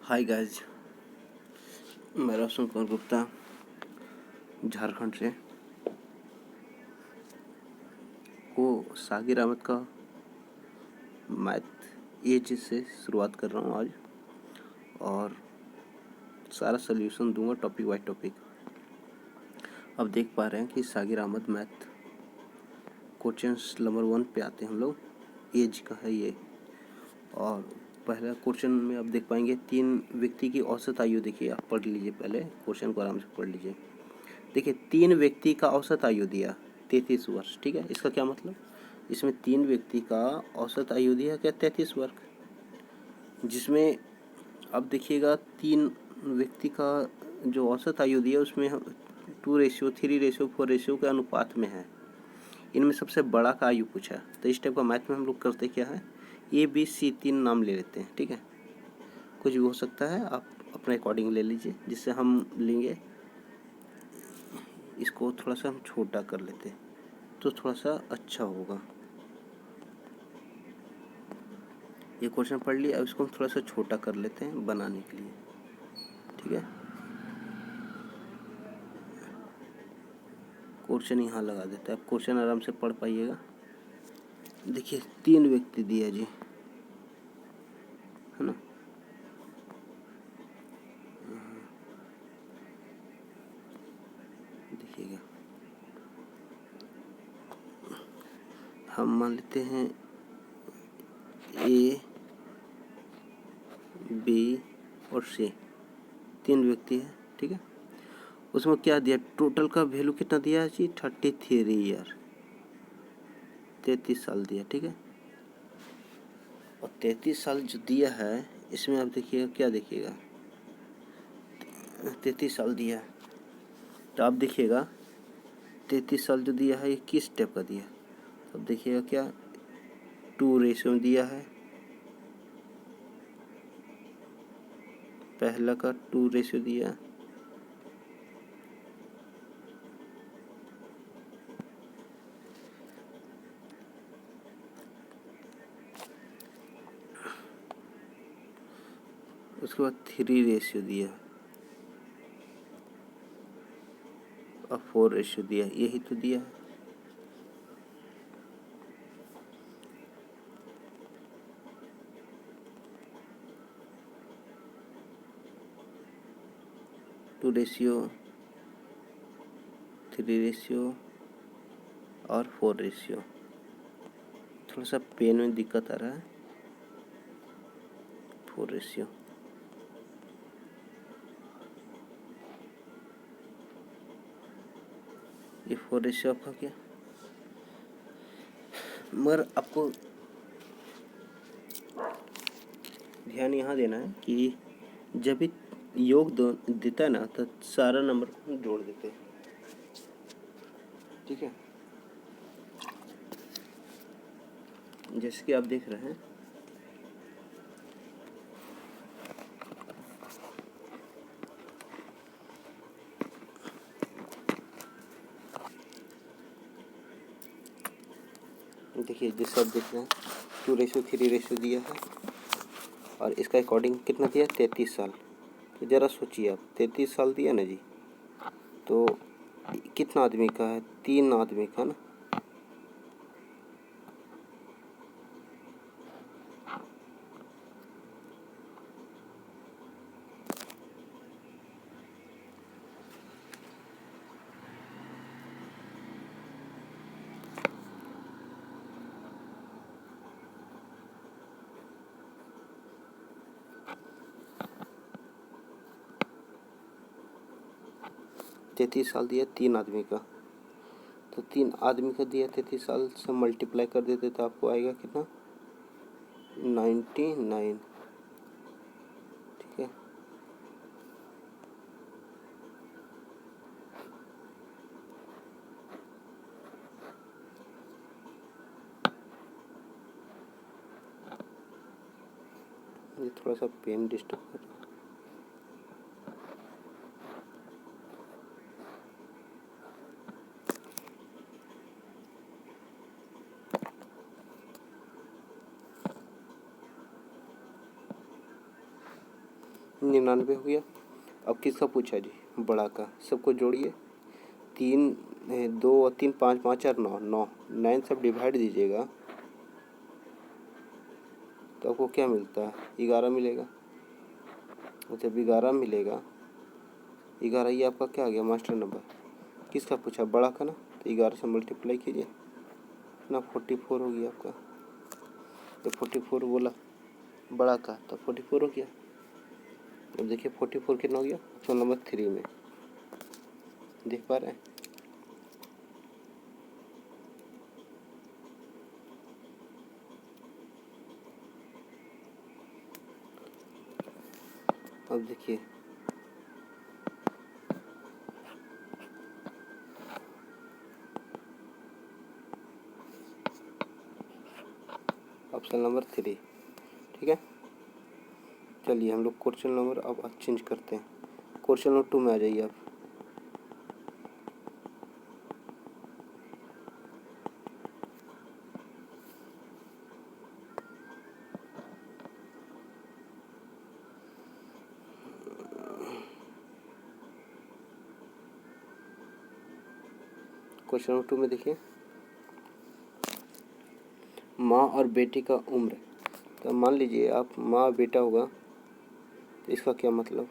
Hi guys, मैं रोशन कुमार गुप्ता झारखंड से को सागिर अहमद का मैथ एज से शुरुआत कर रहा हूँ आज, और सारा सल्यूशन दूंगा टॉपिक बाय टॉपिक। अब देख पा रहे हैं कि सागिर अहमद मैथ क्वेश्चंस नंबर 1 पे आते हैं हम लोग। एज का है ये, और पहला क्वेश्चन में आप देख पाएंगे 3 व्यक्ति की औसत आयु। देखिए, आप पढ़ लीजिए, पहले क्वेश्चन को आराम से पढ़ लीजिए। देखिए, 3 व्यक्ति का औसत आयु दिया 33 वर्ष। ठीक है, इसका क्या मतलब? इसमें 3 व्यक्ति का औसत आयु दिया क्या? 33 वर्ष, जिसमें अब देखिएगा 3 व्यक्ति का जो औसत आयु दिया उसमें 2:3:4 के अनुपात में है। इनमें सबसे बड़ा का आयु पूछा, तो इस टाइप का मैथ में हम लोग करते क्या है, ABC 3 नाम ले लेते हैं। ठीक है, कुछ भी हो सकता है, आप अपने अकॉर्डिंग ले लीजिए। जिससे हम लेंगे, इसको थोड़ा सा हम छोटा कर लेते हैं तो थोड़ा सा अच्छा होगा। ये क्वेश्चन पढ़ लिया, अब इसको हम थोड़ा सा छोटा कर लेते हैं बनाने के लिए। ठीक है, क्वेश्चन यहाँ लगा देते हैं। आप क्वेश्चन आराम से पढ़ पाइएगा। देखिए, 3 व्यक्ति दिया जी, है ना। देखिएगा, हम मान लेते हैं A, B और C, 3 व्यक्ति है। ठीक है, उसमें क्या दिया, टोटल का वैल्यू कितना दिया है जी? 33 ईयर, 33 साल दिया। ठीक है, और 33 साल जो दिया है, इसमें आप देखिएगा, क्या देखिएगा, 33 साल दिया है, तो आप देखिएगा 33 साल जो दिया है ये किस स्टेप का दिया है। अब देखिएगा क्या 2 में दिया है, पहला का 2 दिया, उसके बाद 3 दिया और 4 दिया। यही तो दिया है। टू रेशियो, 3 और 4। थोड़ा सा पेन में दिक्कत आ रहा है। 4, ये 4 आपका क्या, मगर आपको ध्यान यहाँ देना है कि जब भी योग देता है ना, तो सारा नंबर जोड़ देते हैं। ठीक है, जैसे कि आप देख रहे हैं, देखिए जैसे आप देख रहे हैं 2:3 दिया है, और इसका अकॉर्डिंग कितना दिया? 33 साल। तो ज़रा सोचिए आप, 33 साल दिया ना जी, तो कितना आदमी का है? 3 आदमी का ना। तैंतीस साल दिया 3 आदमी का, तो 3 आदमी का दिया 33 साल से मल्टीप्लाई कर देते तो आपको आएगा कितना? 99। ठीक है, ये थोड़ा सा पेन डिस्टर्ब कर रहा है। 99 हो गया। अब किसका पूछा जी? बड़ा का। सबको जोड़िए, 3 2 और 3 5 5 और 9 9 9 सब डिवाइड दीजिएगा तो आपको क्या मिलता है? 11 मिलेगा। जब 11 मिलेगा, 11 ये आपका क्या आ गया? Master number. किसका पूछा? बड़ा का ना, तो 11 से मल्टीप्लाई कीजिए ना, 44 हो गया आपका। तो 44 बोला बड़ा का, तो 44 हो गया। अब देखिए 44 कितना हो गया? ऑप्शन नंबर 3 में। देख पा रहे हैं? अब देखिए ऑप्शन नंबर 3, ठीक है। चलिए हम लोग क्वेश्चन नंबर अब चेंज करते हैं। क्वेश्चन नंबर 2 में आ जाइए आप। क्वेश्चन नंबर 2 में देखिए, माँ और बेटी का उम्र। तो मान लीजिए आप माँ बेटा होगा, तो इसका क्या मतलब?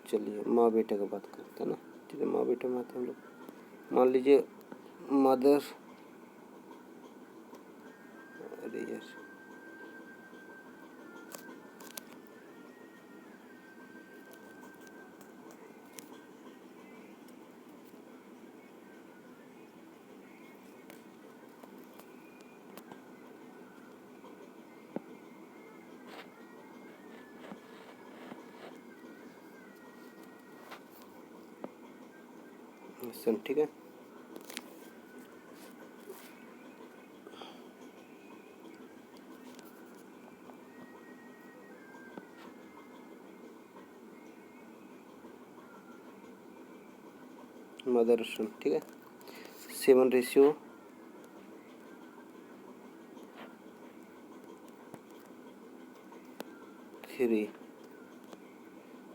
चलिए माँ बेटे का बात करते हैं ना, ठीक है। माँ बेटे में आते हैं हम लोग। मान लीजिए मदर, अरे यार, सन, ठीक है। मदर सन, ठीक है। 7:3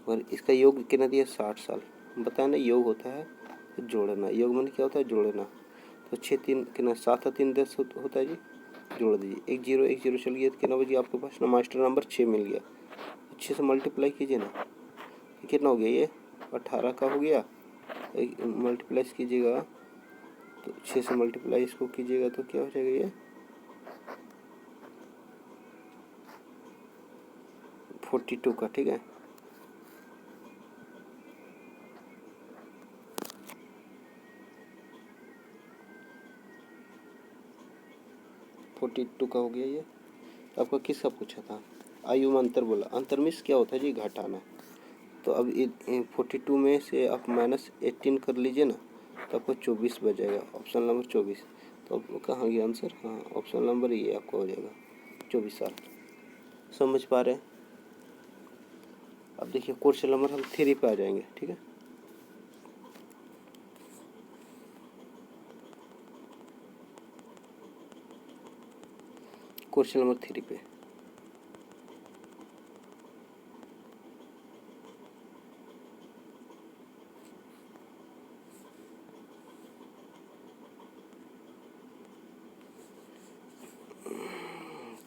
और इसका योग कितना दिया? 60 साल। बताया ना योग होता है जोड़ना। योग में क्या होता है? जोड़ना। तो 6 3 कितना? 7 और 3 10 होता है जी। जोड़ दीजिए, 1 0 1 0 चल गया तो कितना बजे आपके पास ना? मास्टर नंबर 6 मिल गया। 6 से मल्टीप्लाई कीजिए ना, कितना हो गया? ये 18 का हो गया। मल्टीप्लाई कीजिएगा तो 6 से मल्टीप्लाई इसको कीजिएगा तो क्या हो जाएगा? ये 42 का, ठीक है। फोर्टी टू का हो गया ये। आपका किसका पूछा था? आयु में अंतर बोला। अंतर मीन्स क्या होता है जी? घटाना। तो अब 42 में से आप -18 कर लीजिए ना, तो आपको 24 बच जाएगा। Option number 24। तो अब कहाँ गया आंसर? हाँ, ऑप्शन नंबर ये आपको हो जाएगा 24 साल। समझ पा रहे हैं? अब देखिए क्वेश्चन नंबर हम 3 पे आ जाएंगे, ठीक है। क्वेश्चन नंबर 3 पे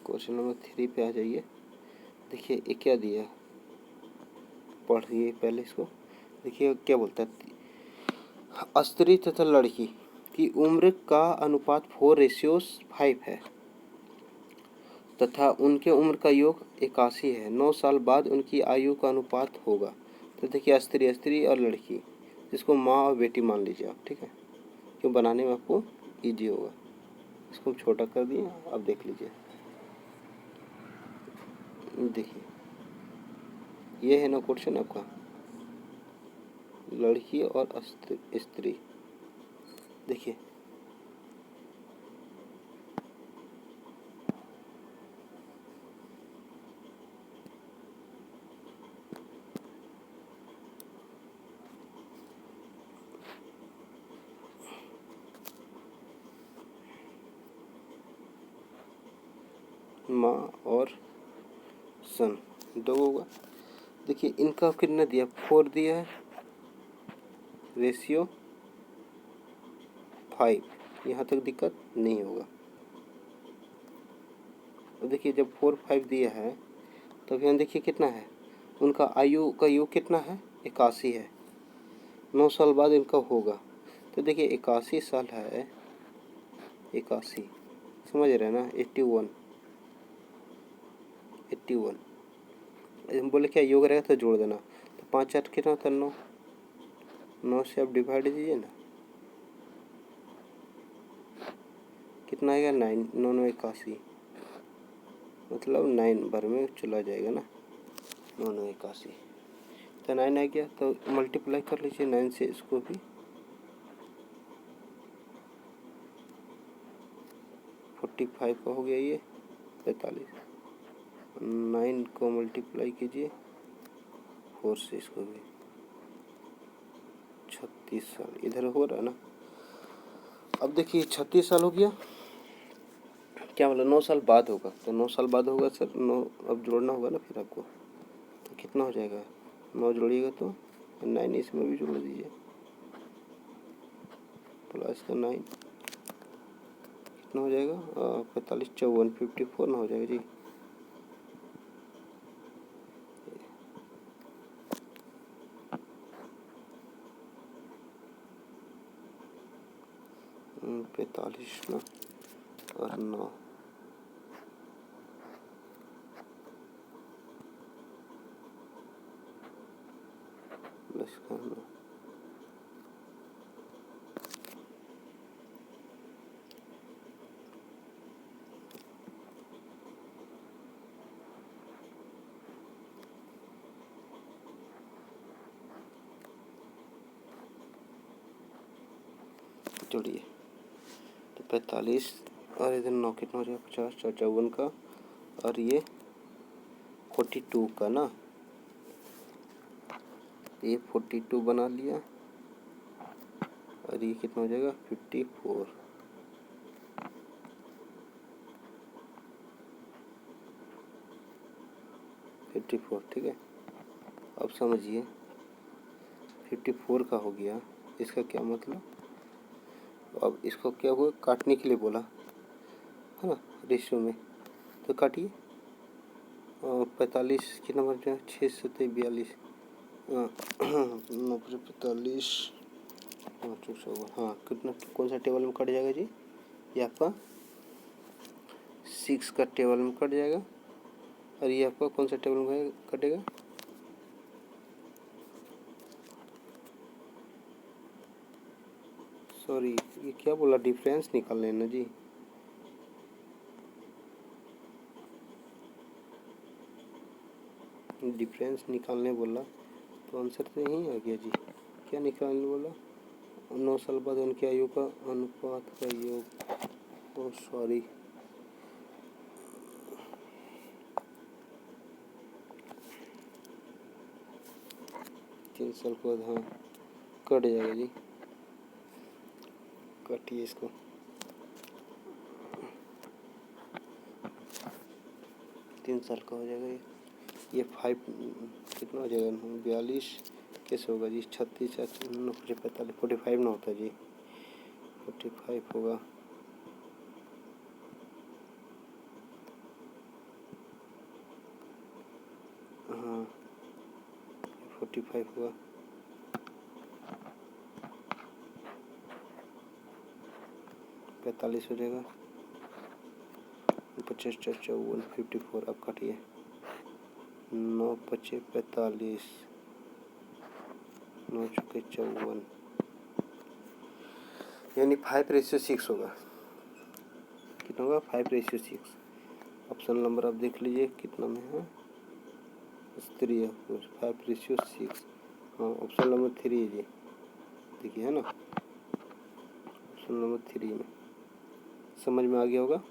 क्वेश्चन नंबर 3 पे आ जाइए। देखिए ये क्या दिया, पढ़िए पहले इसको। देखिए क्या बोलता है, स्त्री तथा लड़की की उम्र का अनुपात 4:5 है तथा उनके उम्र का योग 81 है। 9 साल बाद उनकी आयु का अनुपात होगा। तो देखिए स्त्री स्त्री और लड़की, जिसको माँ और बेटी मान लीजिए आप, ठीक है। क्यों बनाने में आपको ईजी होगा। इसको हम छोटा कर दिए, आप देख लीजिए। देखिए ये है ना क्वेश्चन आपका, लड़की और स्त्री। देखिए माँ और सन, 2 होगा। देखिए इनका कितना दिया, 4 दिया है, रेशियो 5, यहाँ तक दिक्कत नहीं होगा। और देखिए जब 4 5 दिया है तब यहाँ देखिए कितना है, उनका आयु का योग कितना है, 81 है। 9 साल बाद इनका होगा, तो देखिए 81 साल है, 81 समझ रहे हैं ना, 81 हम बोले क्या योग रहेगा तो जोड़ देना, तो 5 8 कितना होता है, 9, 9 से आप डिवाइड दीजिए ना, कितना आएगा, 9, 9 9 81, मतलब 9 भर में चला जाएगा ना, 9 9 81, तो 9 आ गया, तो मल्टीप्लाई कर लीजिए 9 से इसको भी, 45 का हो गया ये 45, 9 को मल्टीप्लाई कीजिए 4 से इसको भी, 36 साल इधर हो रहा है ना। अब देखिए 36 साल हो गया, क्या बोला, 9 साल बाद होगा, तो 9 साल बाद होगा सर, 9 अब जोड़ना होगा ना फिर आपको, तो कितना हो जाएगा, 9 जोड़िएगा तो 9 इसमें भी जोड़ दीजिए, प्लस का 9 कितना हो जाएगा, 45 54 54 ना हो जाएगा जी, हम्म, 45 ना और 9, प्लस का 9, जोड़िए, तो 45 और इधर 9 कितना हो जाएगा, 50 54 का, और ये 42 का ना, ये 42 बना लिया, और ये कितना हो जाएगा 54, 54 ठीक है। अब समझिए 54 का हो गया, इसका क्या मतलब, अब इसको क्या हुआ, काटने के लिए बोला है ना रेशियो में, तो काटिए, 45 के नंबर जो है 6 7 42, 45 हाँ कितना, कौन सा टेबल में कट जाएगा जी, ये आपका 6 का टेबल में कट जाएगा, और ये आपका कौन सा टेबल में कटेगा, सॉरी ये क्या बोला, डिफरेंस निकाल लेना जी, डिफरेंस निकालने बोला तो आंसर तो यही आ गया जी, क्या निकालने बोला, 9 साल बाद उनकी आयु का अनुपात का योग, ओ सॉरी, तीन साल के बाद, हाँ कट जाएगा जी, काटिए इसको, 3 साल का हो जाएगा ये 5 कितना हो जाएगा, 42 कैसे होगा जी, 36 45 45 ना होता जी, 45 होगा, हाँ 45 होगा, 45 हो जाएगा, 50 54 54, अब काटिए, 9 5 45, 9 चौके 54, यानी 5:6 होगा, कितना होगा 5:6, ऑप्शन नंबर आप देख लीजिए कितना में है, 3 है, 5:6, हाँ ऑप्शन नंबर 3 है जी, देखिए है ना, ऑप्शन नंबर 3 में, समझ में आ गया होगा,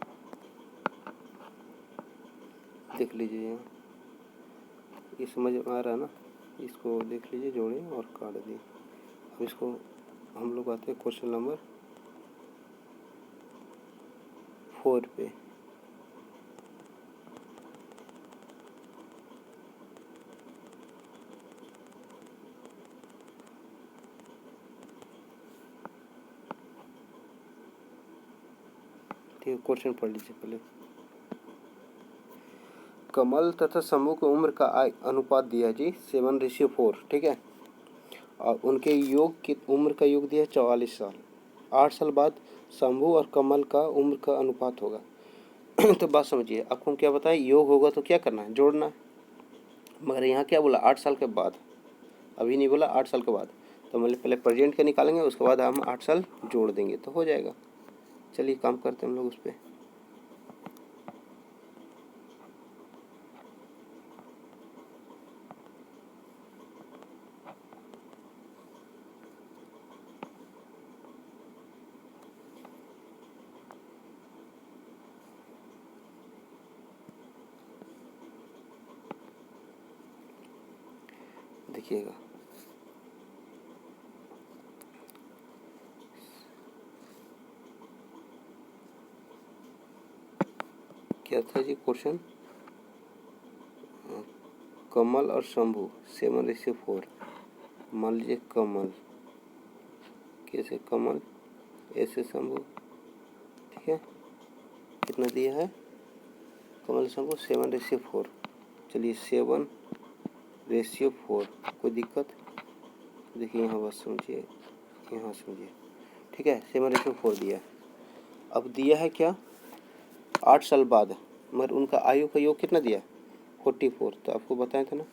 देख लीजिए यहाँ, ये समझ में आ रहा है ना, इसको देख लीजिए, जोड़े और काट दिए। अब इसको हम लोग आते हैं क्वेश्चन नंबर 4 पे, देखिए क्वेश्चन पढ़ लीजिए पहले। कमल तथा शंभू की उम्र का अनुपात दिया जी 7:4, ठीक है। और उनके योग की उम्र का योग दिया 44 साल। 8 साल बाद शंभू और कमल का उम्र का अनुपात होगा। तो बात समझिए, आपको क्या बताया, योग होगा तो क्या करना है, जोड़ना है। मगर यहाँ क्या बोला, 8 साल के बाद, अभी नहीं बोला 8 साल के बाद। तो मतलब पहले प्रेजेंट का निकालेंगे, उसके बाद हम 8 साल जोड़ देंगे तो हो जाएगा। चलिए काम करते हैं हम लोग उस पर। देखिएगा, क्या था जी क्वेश्चन, कमल और शंभू 7:4। मान लीजिए कमल, कैसे कमल, ऐसे शंभू, ठीक है। कितना दिया है, कमल शंभू 7:4। चलिए 7:4, कोई दिक्कत, देखिए यहाँ बस समझिए, यहाँ समझिए, ठीक है। 7:4 दिया। अब दिया है क्या, 8 साल बाद, मगर उनका आयु का योग कितना दिया, 44। तो आपको बताया था ना,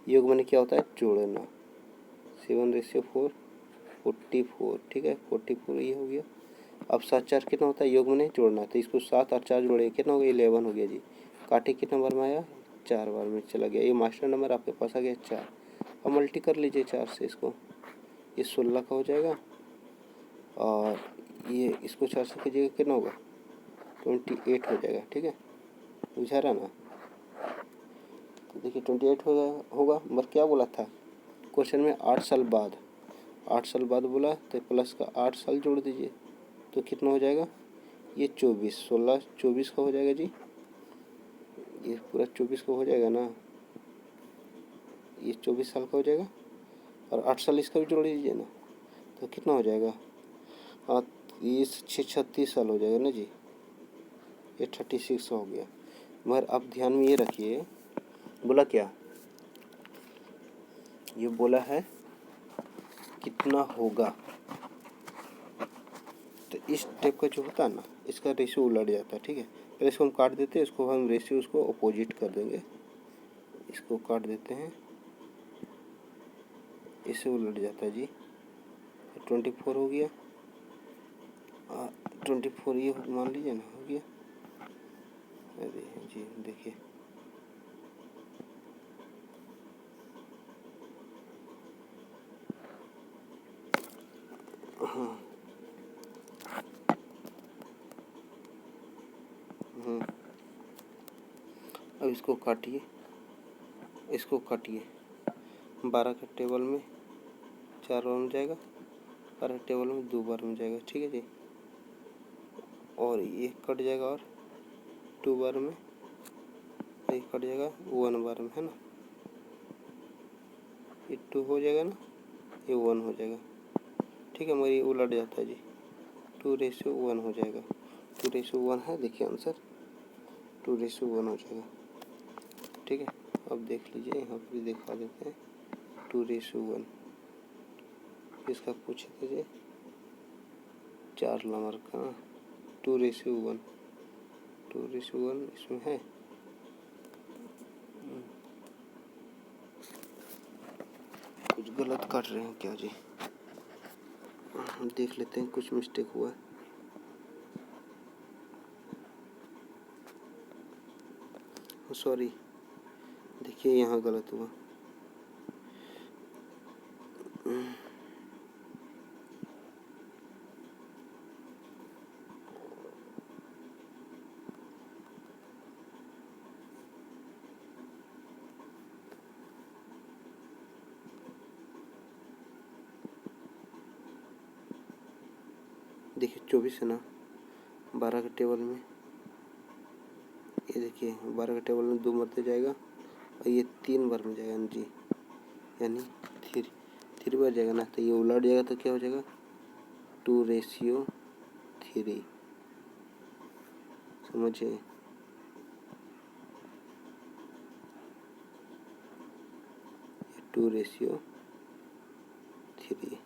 योग मैंने क्या होता है, जोड़ना। 7:4 44, ठीक है। 44 ये हो गया। अब 7 4 कितना होता है, योग में जोड़ना। तो इसको 7 और 4 जोड़े कितना हो गया, 11 हो गया जी। काटे कितना बार में आया, 4 बार में चला गया। ये मास्टर नंबर आपके पास आ गया 4। अब मल्टी कर लीजिए 4 से इसको, ये 16 का हो जाएगा। और ये इसको 4 से कीजिएगा, कितना होगा, 28 हो जाएगा, ठीक है। बुझा रहा ना। तो देखिए 28 होगा। मगर क्या बोला था क्वेश्चन में, 8 साल बाद, 8 साल बाद बोला, तो प्लस का 8 साल जोड़ दीजिए तो कितना हो जाएगा, ये 24, 16 24 का हो जाएगा जी। ये पूरा 24 का हो जाएगा ना, ये 24 साल का हो जाएगा। और 8 साल इसका भी जोड़ दीजिए ना, तो कितना हो जाएगा, हाँ, ये 36 साल हो जाएगा ना जी। ये 36 हो गया। मगर आप ध्यान में ये रखिए, बोला क्या, ये बोला है कितना होगा। तो इस टाइप का जो होता है ना, इसका रेशियो उलट जाता है, ठीक है। पहले इसको हम काट देते हैं, इसको हम रेशियो उसको अपोजिट कर देंगे। इसको काट देते हैं, इससे उलट जाता है जी। 24 हो गया, 24 ये मान लीजिए ना, हो गया। अरे जी देखिए, हाँ, अब इसको काटिए, इसको काटिए। 12 के टेबल में 4 बार में जाएगा, 12 टेबल में 2 बार में जाएगा, ठीक है जी। और ये कट जाएगा, और 2 बार में ये कट जाएगा, 1 बार में, है ना। ये 2 हो जाएगा ना, ये 1 हो जाएगा, ठीक है। मगर ये उलट जाता है जी, 2:1 हो जाएगा। 2:1 है, देखिए आंसर 2:1 हो जाएगा, ठीक है। अब देख लीजिए, यहाँ पर दिखा देते हैं 2:1। इसका पूछे थे जी 4 नंबर का, 2:1, 2:1 इसमें है। कुछ गलत कर रहे हैं क्या जी, देख लेते हैं, कुछ मिस्टेक हुआ है। सॉरी, देखिए यहाँ गलत हुआ। देखिए 24 है ना, 12 के टेबल में, ये देखिए 12 के टेबल में 2 मरते जाएगा, और ये 3 बार में जाएगा जी, यानी 3 बार जाएगा ना। तो ये उलट जाएगा, तो क्या हो जाएगा, 2:3, समझिए। टू रेशियो थ्री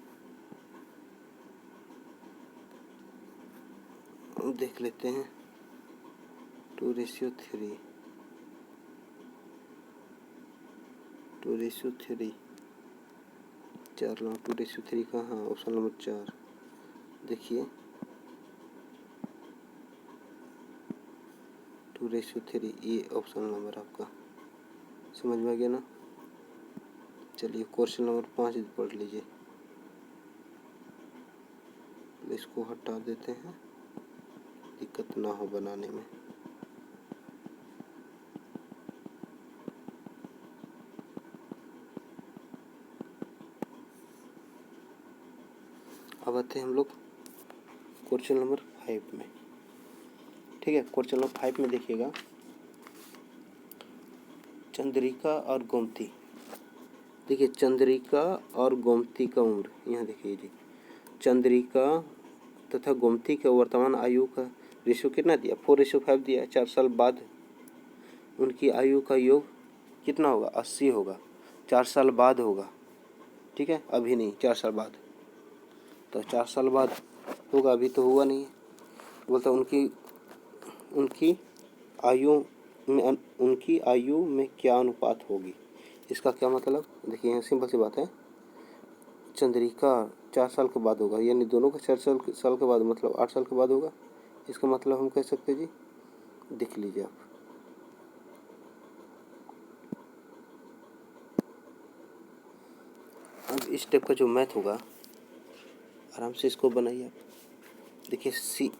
देख लेते हैं। Two ratio three, two ratio three, चार लो। टू रेशियो थ्री का, हाँ, ऑप्शन नंबर 4 देखिए। टू रेशियो थ्री, ये ऑप्शन नंबर आपका समझ में आ गया ना। चलिए क्वेश्चन नंबर 5 पढ़ लीजिए। इसको हटा देते हैं, दिक्कत ना हो बनाने में। अब आते हैं हम लोग क्वेश्चन नंबर 5 में। ठीक है, क्वेश्चन नंबर 5 में देखिएगा, चंद्रिका और गोमती। देखिए चंद्रिका और गोमती का उम्र, यहाँ देखिए जी, चंद्रिका तथा गोमती के वर्तमान आयु का रेशियो कितना दिया, 4:5 दिया। 4 साल बाद उनकी आयु का योग कितना होगा, 80 होगा। 4 साल बाद होगा, ठीक है, अभी नहीं, 4 साल बाद। तो 4 साल बाद होगा, अभी तो हुआ नहीं। बोलता उनकी आयु में क्या अनुपात होगी। इसका क्या मतलब, देखिए यहाँ सिंपल सी बात है। चंद्रिका 4 साल के बाद होगा, यानी दोनों का 4 साल के बाद, मतलब 8 साल के बाद होगा। इसका मतलब हम कह सकते हैं जी, देख लीजिए आप। अब इस टाइप का जो मैथ होगा, आराम से इसको बनाइए आप। देखिए सी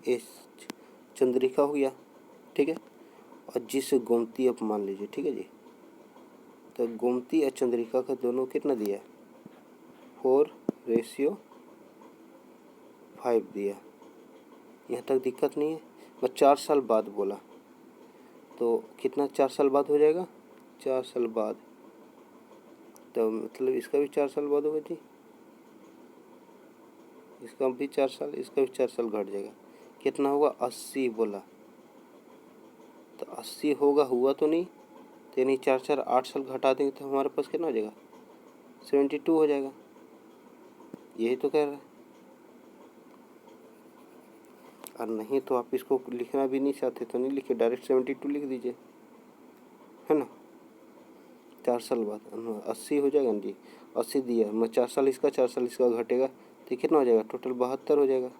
एस चंद्रिका हो गया, ठीक है। और जिस गोमती आप मान लीजिए, ठीक है जी। तो गोमती और चंद्रिका का दोनों कितना दिया, 4:5 दिया। यहाँ तक दिक्कत नहीं है। बस 4 साल बाद बोला, तो कितना 4 साल बाद हो जाएगा, 4 साल बाद। तो मतलब इसका भी 4 साल बाद होगा जी, इसका भी 4 साल, इसका भी 4 साल घट जाएगा। कितना होगा, 80 बोला। तो 80 होगा, हुआ तो नहीं। तो यानी 4 8 साल घटा देंगे तो हमारे पास कितना हो जाएगा, 72 हो जाएगा। यही तो कह रहा है। और नहीं तो आप इसको लिखना भी नहीं चाहते तो नहीं लिखिए, डायरेक्ट 72 लिख दीजिए, है ना। 4 साल बाद 80 हो जाएगा ना जी। 80 दिया, मैं 4 साल इसका 4 साल इसका घटेगा, तो कितना हो जाएगा, टोटल 72 हो जाएगा,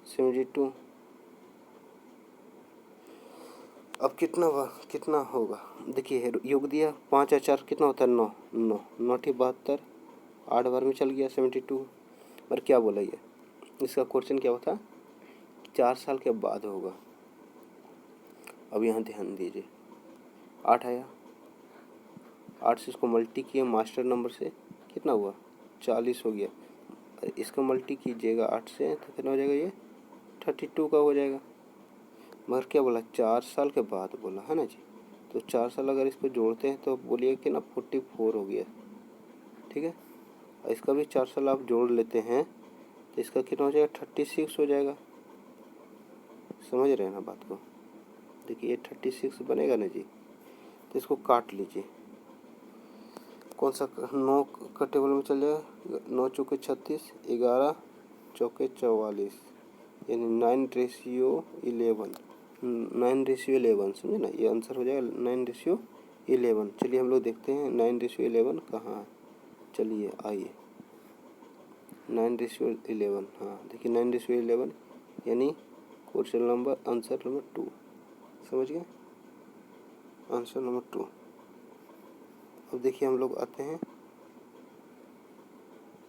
72। अब कितना होगा, देखिए योग दिया, 5 और 4 कितना होता है, 9, 9 9 72, 8 बार में चल गया 72। पर क्या बोला ये, इसका क्वेश्चन क्या होता, 4 साल के बाद होगा। अब यहाँ ध्यान दीजिए, 8 आया, 8 से इसको मल्टी किए मास्टर नंबर से, कितना हुआ, 40 हो गया। इसका मल्टी कीजिएगा 8 से, तो कितना हो जाएगा, ये 32 का हो जाएगा। मगर क्या बोला, 4 साल के बाद बोला, है ना जी। तो 4 साल अगर इसको जोड़ते हैं तो बोलिए कि ना 44 हो गया, ठीक है। और इसका भी 4 साल आप जोड़ लेते हैं तो इसका कितना हो जाएगा, 36 हो जाएगा। समझ रहे हैं ना बात को। देखिए ये 36 बनेगा ना जी। तो इसको काट लीजिए, कौन सा, 9 का टेबल में चल जाएगा, 9 चौके 36, 11 चौके 44, यानी 9:11, 9:11, समझे ना। ये आंसर हो जाएगा 9:11। चलिए हम लोग देखते हैं 9:11 कहाँ है। चलिए आइए, 9:11, हाँ देखिए 9:11, यानी क्वेश्चन नंबर, आंसर नंबर 2, समझ गए, आंसर नंबर 2। अब देखिए हम लोग आते हैं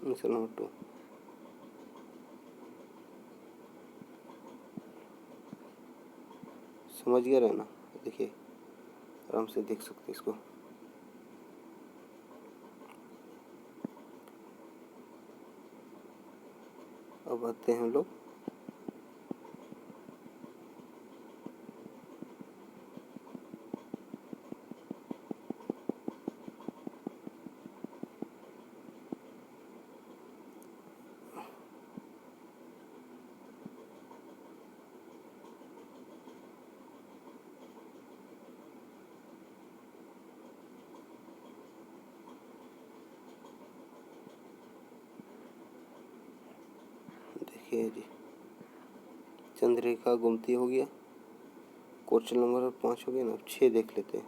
आंसर नंबर 2। समझ गया रहना, देखिए आराम से देख सकते हैं इसको। अब आते हैं हम लोग देखिए जी, चंद्ररेखा गोमती हो गया, क्वेश्चन नंबर 5 हो गया ना। 6 देख लेते हैं।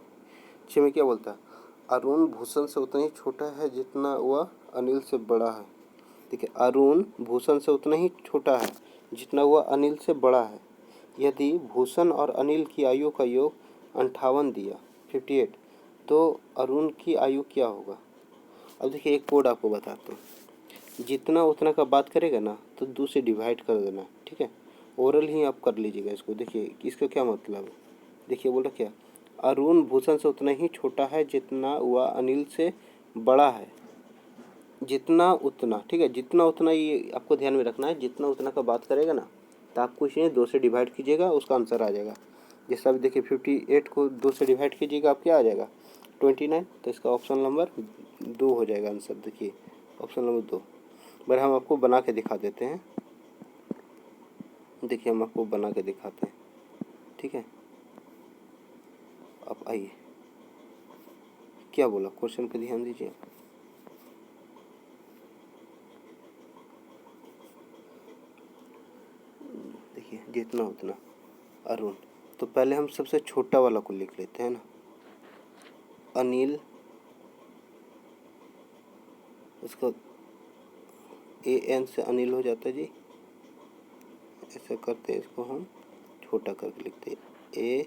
6 में क्या बोलता है, अरुण भूषण से उतना ही छोटा है जितना वह अनिल से बड़ा है। देखिए, अरुण भूषण से उतना ही छोटा है जितना वह अनिल से बड़ा है। यदि भूषण और अनिल की आयु का योग 58 दिया 58, तो अरुण की आयु क्या होगा। अब देखिए, एक कोड आपको बताता हूँ। जितना उतना का बात करेगा ना तो 2 से डिवाइड कर देना, ठीक है। ओरल ही आप कर लीजिएगा इसको। देखिए कि इसका क्या मतलब है। देखिए बोल रहा क्या, अरुण भूषण से उतना ही छोटा है जितना वह अनिल से बड़ा है। जितना उतना, ठीक है, जितना उतना ये आपको ध्यान में रखना है। जितना उतना का बात करेगा ना तो आप कुछ नहीं 2 से डिवाइड कीजिएगा, उसका आंसर आ जाएगा। जैसे अभी देखिए 58 को 2 से डिवाइड कीजिएगा, आप क्या आ जाएगा 29। तो इसका ऑप्शन नंबर 2 हो जाएगा आंसर। देखिए ऑप्शन नंबर 2। पर हम आपको बना के दिखा देते हैं। देखिए हम आपको बना के दिखाते हैं, ठीक है। आप आइए, क्या बोला क्वेश्चन पे ध्यान दीजिए। देखिए जितना उतना अरुण, तो पहले हम सबसे छोटा वाला को लिख लेते हैं ना। अनिल, उसका AN से अनिल हो जाता है जी। ऐसा करते हैं, इसको हम छोटा करके लिखते हैं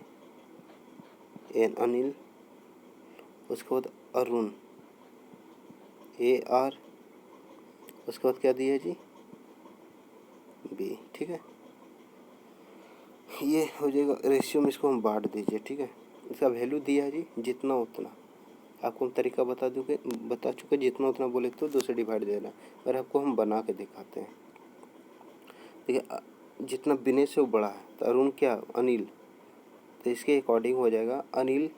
AN अनिल। उसके बाद अरुण AR। उसके बाद क्या दिया जी B, ठीक है। ये हो जाएगा रेशियो में, इसको हम बांट दीजिए, ठीक है। इसका वैल्यू दिया है जी जितना उतना। आपको हम तरीका बता चुके। जितना उतना बोले तो 2 से डिवाइड देना। और आपको हम बना के दिखाते हैं। देखिए जितना बिने से वो बड़ा है तो अरुण क्या अनिल, तो इसके अकॉर्डिंग हो जाएगा अनिल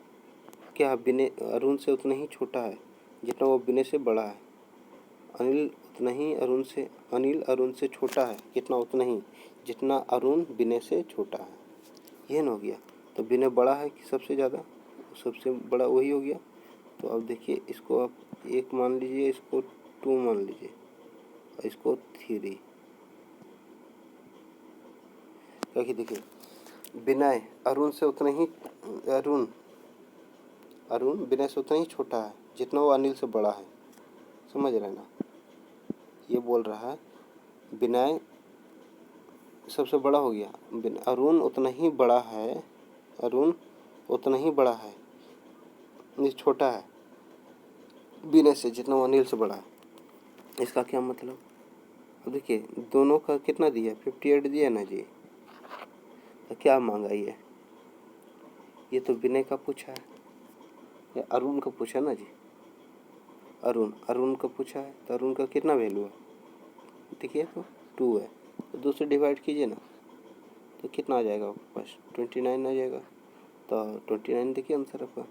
क्या बिने अरुण से उतना ही छोटा है जितना वो बिने से बड़ा है। अनिल उतना ही अनिल अरुण से छोटा है कितना, उतना ही जितना अरुण बिने से छोटा है। ये ना हो गया। तो बिने बड़ा है कि सबसे ज़्यादा, सबसे बड़ा वही हो गया। तो अब देखिए इसको आप 1 मान लीजिए, इसको 2 मान लीजिए और इसको 3। क्योंकि देखिए विनय अरुण से उतना ही अरुण विनय से उतना ही छोटा है जितना वो अनिल से बड़ा है। समझ रहे हैं ना। ये बोल रहा है विनय सबसे बड़ा हो गया, अरुण उतना ही बड़ा है, अरुण उतना ही बड़ा है, ये छोटा है विनय से जितना वो अनिल से बड़ा है। इसका क्या मतलब। अब देखिए दोनों का कितना दिया 58 दिया ना जी। तो क्या मांगा ये तो विनय का पूछा है, या अरुण का पूछा ना जी। अरुण का पूछा है तो अरुण का कितना वैल्यू है देखिए, तो 2 है। तो 2 से डिवाइड कीजिए ना तो कितना आ जाएगा आपके पास 29 आ जाएगा। तो 29 देखिए आंसर आपका।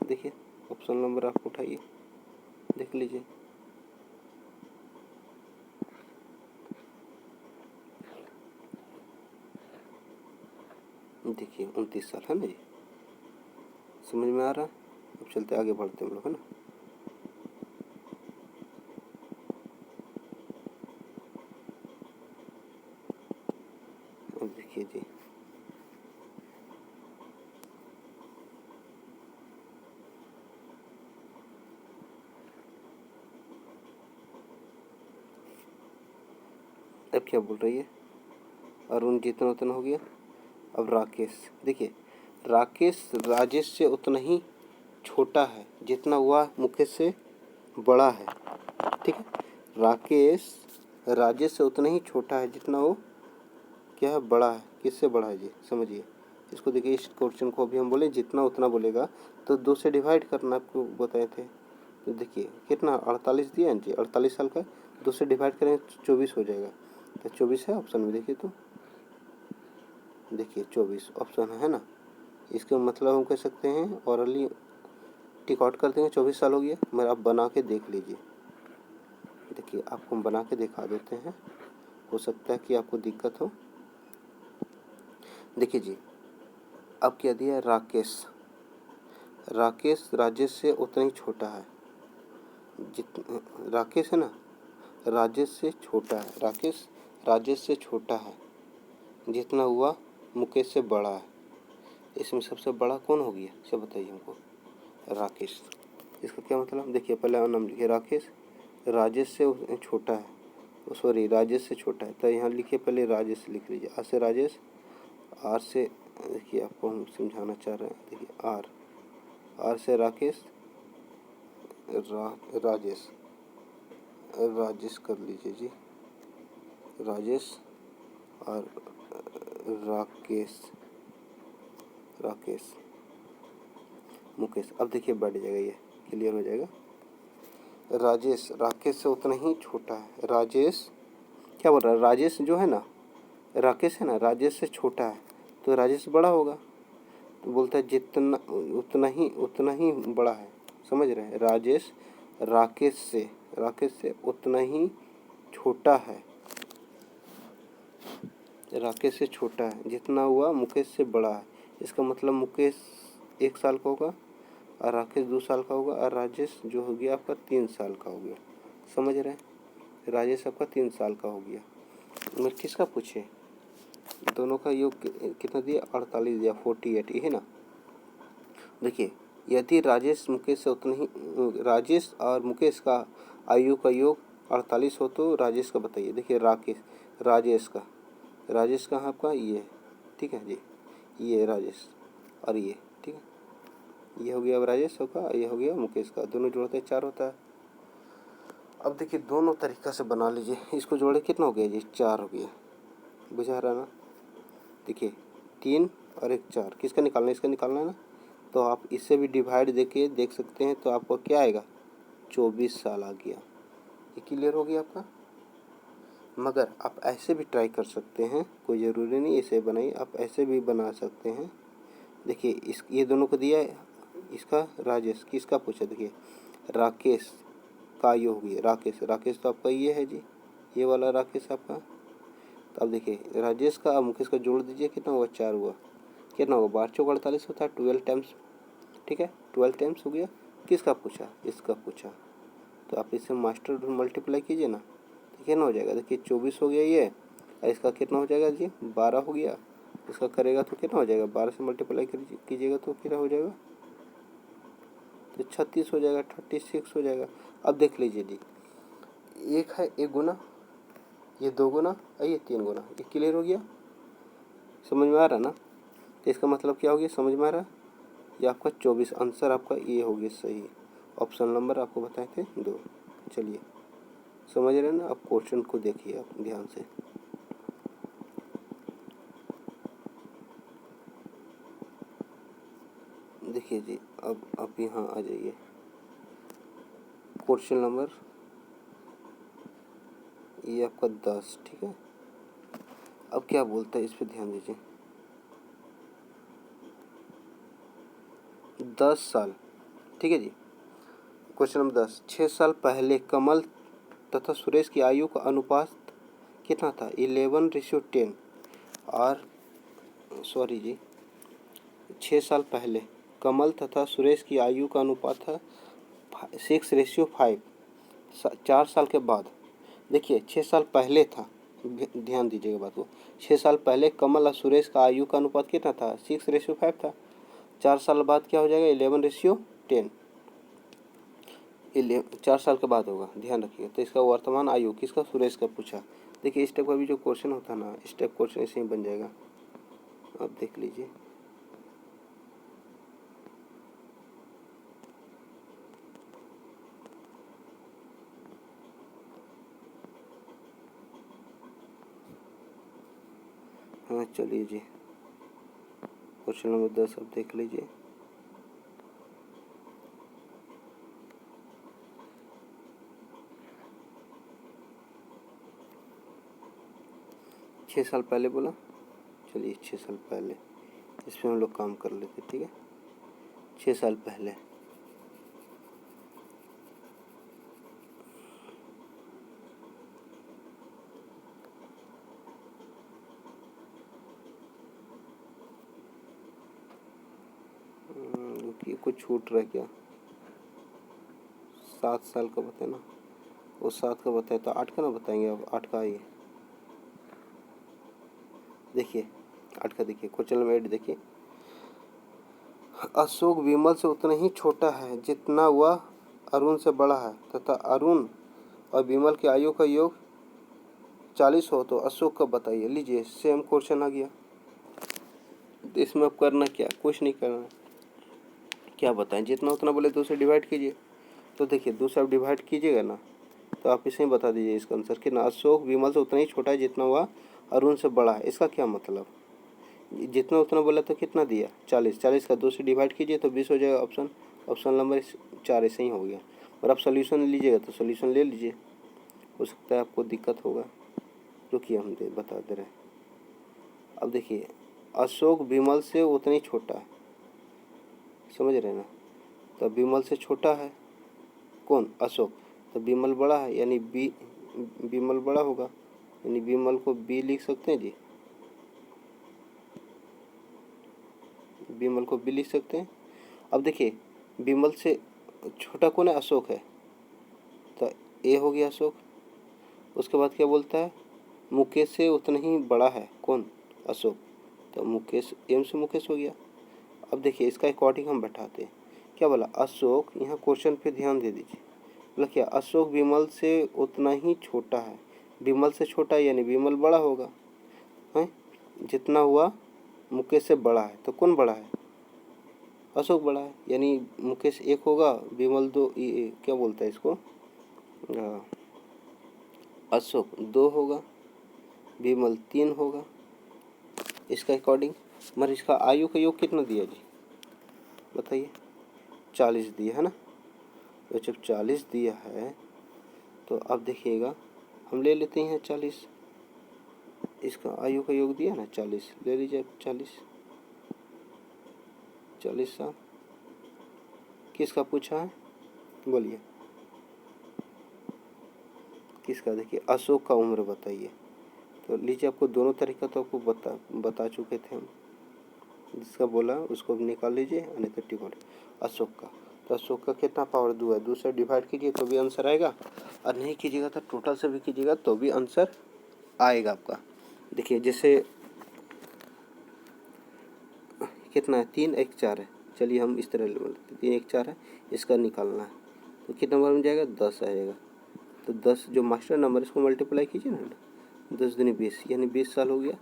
देखिए ऑप्शन नंबर आप उठाइए, देख लीजिए। देखिए 29 साल है ना जी। समझ में आ रहा है। अब चलते आगे बढ़ते हम लोग, है ना। अब देखिए जी, अब क्या बोल रही है, अरुण जितना उतना हो गया। अब राकेश, देखिए राकेश राजेश से उतना ही छोटा है जितना वह मुकेश से बड़ा है, ठीक है। राकेश राजेश से उतना ही छोटा है जितना वो क्या है बड़ा है। किससे बड़ा है जी, समझिए इसको। देखिए इस क्वेश्चन को अभी हम बोले जितना उतना बोलेगा तो 2 से डिवाइड करना आपको बताए थे। तो देखिए कितना 48 दिया है जी, 48 साल का 2 से डिवाइड करें 24 हो जाएगा। तो 24 है ऑप्शन में। देखिए तो देखिए 24 ऑप्शन है ना। इसका मतलब हम कह सकते हैं औरली टिक आउट कर देंगे। 24 साल हो गया। मगर आप बना के देख लीजिए। देखिए आपको हम बना के दिखा देते हैं, हो सकता है कि आपको दिक्कत हो। देखिए जी अब क्या दिया, राकेश राजेश से उतना ही छोटा है राकेश है ना राजेश से छोटा है। राकेश राजेश से छोटा है, जितना हुआ मुकेश से बड़ा है। इसमें सबसे बड़ा कौन हो गया, सब बताइए हमको। राकेश। इसका क्या मतलब, देखिए पहले नाम लिखिए राकेश, राजेश से छोटा है, सॉरी राजेश से छोटा है, तो यहाँ लिखिए पहले राजेश लिख लीजिए, आर से राजेश, आर से, देखिए आपको हम समझाना चाह रहे हैं, देखिए आर से राकेश, राजेश, राजेश कर लीजिए जी, राजेश और राकेश, मुकेश। अब देखिए बढ़ जाएगा, ये क्लियर हो जाएगा। राजेश राकेश से उतना ही छोटा है, राजेश क्या बोल रहा है, राजेश जो है ना, राकेश है ना, राजेश से छोटा है, तो राजेश बड़ा होगा, तो बोलता है जितना उतना ही बड़ा है। समझ रहे हैं, राजेश राकेश से उतना ही छोटा है, राकेश से छोटा है, जितना हुआ मुकेश से बड़ा है। इसका मतलब मुकेश 1 साल का होगा और राकेश 2 साल का होगा, और राजेश जो हो गया आपका 3 साल का हो गया। समझ रहे हैं, राजेश आपका 3 साल का हो गया। मैं किसका पूछे, दोनों का योग कितना दिया, 48 दिया, 48, ये है ना। देखिए यदि राजेश मुकेश से उतना ही, राजेश और मुकेश का आयु का योग 48 हो तो राजेश का बताइए। देखिए राजेश का आपका ये, ठीक है जी, ये राजेश और ये, ठीक है, ये हो गया अब राजेश का, ये हो गया मुकेश का, दोनों जोड़ते 4 होता है। अब देखिए दोनों तरीका से बना लीजिए, इसको जोड़े कितना हो गया जी, 4 हो गया, बुझा रहा ना। देखिए 3 और 1 4, किसका निकालना है, इसका निकालना है ना, तो आप इससे भी डिवाइड देखिए, देख सकते हैं, तो आपको क्या आएगा, 24 साल आ गया। ये क्लियर हो गया आपका। मगर आप ऐसे भी ट्राई कर सकते हैं, कोई ज़रूरी नहीं ऐसे बनाइए, आप ऐसे भी बना सकते हैं। देखिए ये दोनों को दिया है, इसका राजेश, किसका पूछा, देखिए राकेश का ये हो गया, राकेश तो आपका ये है जी, ये वाला राकेश आपका। तो अब देखिए राजेश का और मुकेश का जोड़ दीजिए, कितना हुआ, 4 हुआ, कितना होगा, 12 चौक 48 होता है, 12 टाइम्स, ठीक है, 12 टाइम्स हो गया। किसका पूछा, इसका पूछा, तो आप इसे मास्टर मल्टीप्लाई कीजिए ना, तो कितना हो जाएगा, देखिए 24 हो गया ये, और इसका कितना हो जाएगा जी, 12 हो गया, इसका करेगा तो कितना हो जाएगा, 12 से मल्टीप्लाई कीजिएगा तो कितना हो जाएगा, तो 36 हो जाएगा, 36 हो जाएगा। अब देख लीजिए जी, एक है 1 गुना, ये 2 गुना और ये 3 गुना, ये क्लियर हो गया, समझ में आ रहा ना। तो इसका मतलब क्या हो गया, समझ में आ रहा, ये आपका 24, आंसर आपका ये हो गया सही। ऑप्शन नंबर आपको बताए थे 2। चलिए समझ रहे हैं ना, अब क्वेश्चन को देखिए आप ध्यान से। देखिए जी, अब आप यहाँ आ जाइए, क्वेश्चन नंबर ये आपका 10, ठीक है। अब क्या बोलता है, इस पर ध्यान दीजिए, 10 साल, ठीक है जी। क्वेश्चन नंबर 10, 6 साल पहले कमल तथा सुरेश की आयु का अनुपात कितना था, 11:10। और सॉरी जी, 6 साल पहले कमल तथा सुरेश की आयु का अनुपात था 6:5। 4 साल के बाद, देखिए 6 साल पहले था, ध्यान दीजिएगा बात को, 6 साल पहले कमल और सुरेश का आयु का अनुपात कितना था, 6:5 था। 4 साल बाद क्या हो जाएगा, 11:10। 4 साल के बाद होगा, ध्यान रखिए। तो इसका वर्तमान आयु किसका, सुरेश का पूछा। देखिए इस टाइप का भी जो क्वेश्चन होता है ना, इस टाइप क्वेश्चन ऐसे ही बन जाएगा, आप देख लीजिए। हाँ चलिए जी, क्वेश्चन नंबर 10 अब देख लीजिए। छः साल पहले बोला, चलिए 6 साल पहले, इस पर हम लोग काम कर लेते, ठीक है। 6 साल पहले, कुछ छूट रहा है क्या, 7 साल का बताए ना, वो 7 का बताए तो 8 का ना बताएंगे, अब 8 का आइए, देखिए 8 का देखिए, क्वेश्चन नंबर 8 देखिए, अशोक विमल से उतना ही छोटा है जितना वह अरुण से बड़ा है तथा अरुण और विमल की आयु का योग 40 हो तो अशोक का बताइए। लीजिए सेम क्वेश्चन आ गया। तो इसमें अब करना क्या, कुछ नहीं करना, क्या बताएं, जितना उतना बोले तो उसे डिवाइड कीजिए। तो देखिए 2 से आप डिवाइड कीजिएगा ना तो आप इसे ही बता दीजिए इसका आंसर कि ना अशोक विमल से उतना ही छोटा है जितना वह अरुण से बड़ा है। इसका क्या मतलब, जितना उतना बोला तो कितना दिया 40, 40 का 2 से डिवाइड कीजिए तो 20 हो जाएगा। ऑप्शन नंबर 4 ऐसे ही हो गया। और आप सोल्यूशन लीजिएगा तो सोल्यूशन ले लीजिए, हो सकता है आपको दिक्कत होगा। रुकिए हम बता दे रहे हैं। अब देखिए अशोक विमल से उतना ही छोटा है, समझ रहे हैं ना, तो विमल से छोटा है कौन, अशोक, तो विमल बड़ा है यानी बी, विमल बड़ा होगा यानी विमल को बी लिख सकते हैं जी, विमल को बी लिख सकते हैं। अब देखिए विमल से छोटा कौन है, अशोक है, तो ए हो गया अशोक। उसके बाद क्या बोलता है, मुकेश से उतना ही बड़ा है कौन, अशोक, तो मुकेश, एम से मुकेश हो गया। अब देखिए इसका अकॉर्डिंग हम बैठाते हैं, क्या बोला अशोक, यहाँ क्वेश्चन पे ध्यान दे दीजिए, बोला क्या अशोक विमल से उतना ही छोटा है, विमल से छोटा यानी विमल बड़ा होगा हैं, जितना हुआ मुकेश से बड़ा है, तो कौन बड़ा है, अशोक बड़ा है, यानी मुकेश 1 होगा, विमल 2, क्या बोलता है इसको, अशोक 2 होगा, विमल 3 होगा। इसका अकॉर्डिंग मगर इसका आयु का योग कितना दिया जी, बताइए, 40 दिया है ना। तो जब 40 दिया है तो अब देखिएगा हम ले लेते हैं 40, इसका आयु का योग दिया ना 40, ले लीजिए 40 साल। किसका पूछा है, बोलिए किसका, देखिए अशोक का उम्र बताइए। तो लीजिए आपको दोनों तरीका तो आपको बता चुके थे हम, जिसका बोला उसको निकाल लीजिए, नहीं तो टिकट अशोक का, तो अशोक का कितना पावर 2 है, 2 से डिवाइड कीजिए तो भी आंसर आएगा, और नहीं कीजिएगा तो टोटल से भी कीजिएगा तो भी आंसर आएगा आपका। देखिए जैसे कितना है, 3 1 4 है, चलिए हम इस तरह बोलते 3 1 4 है, इसका निकालना है तो कितना नंबर में जाएगा, 10 आएगा। तो 10 जो मास्टर नंबर इसको मल्टीप्लाई कीजिए ना, 10 दूनी 20 यानी 20 साल हो गया।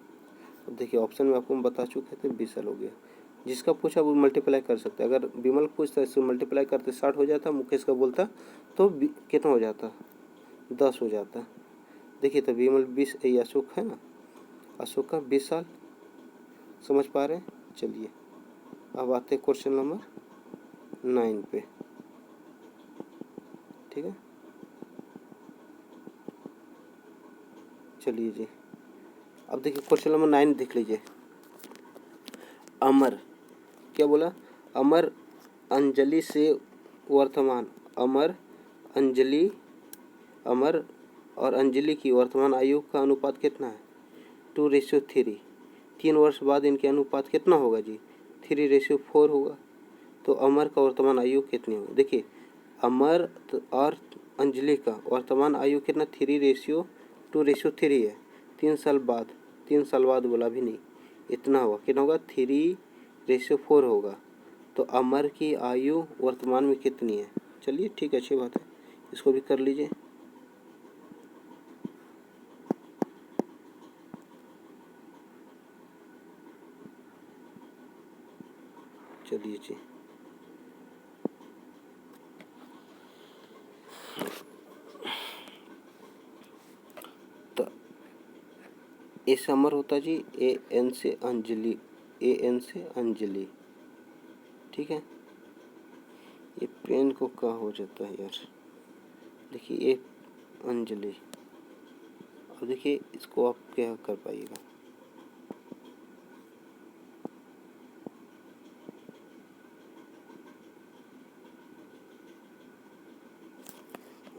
अब देखिए ऑप्शन में आपको हम बता चुके थे 20 साल हो गया। जिसका पूछा वो मल्टीप्लाई कर सकते हैं, अगर विमल पूछता इसको मल्टीप्लाई करते 60 हो जाता, मुकेश का बोलता तो कितना हो जाता, 10 हो जाता। देखिए तो विमल 20, अशोक है ना, अशोक का 20 साल, समझ पा रहे हैं। चलिए अब आते हैं क्वेश्चन नंबर 9 पे, ठीक है। चलिए जी अब देखिए क्वेश्चन नंबर 9 देख लीजिए। अमर, क्या बोला, अमर अंजलि से वर्तमान, अमर और अंजलि की वर्तमान आयु का अनुपात कितना है, 2:3। 3 वर्ष बाद इनके अनुपात कितना होगा जी, 3:4 होगा। तो अमर का वर्तमान आयु कितनी होगी, देखिए अमर और अंजलि का वर्तमान आयु कितना, 3:2:3 है। 3 साल बाद बोला भी नहीं, इतना होगा, कितना होगा, 3:4 होगा। तो अमर की आयु वर्तमान में कितनी है, चलिए ठीक है, अच्छी बात है, इसको भी कर लीजिए। चलिए जी तो इस अमर होता जी AN से अंजलि, AN से अंजलि, ठीक है। ये पेन को कहाँ हो जाता है यार, देखिए ये अंजलि, अब देखिए इसको आप क्या कर पाइएगा,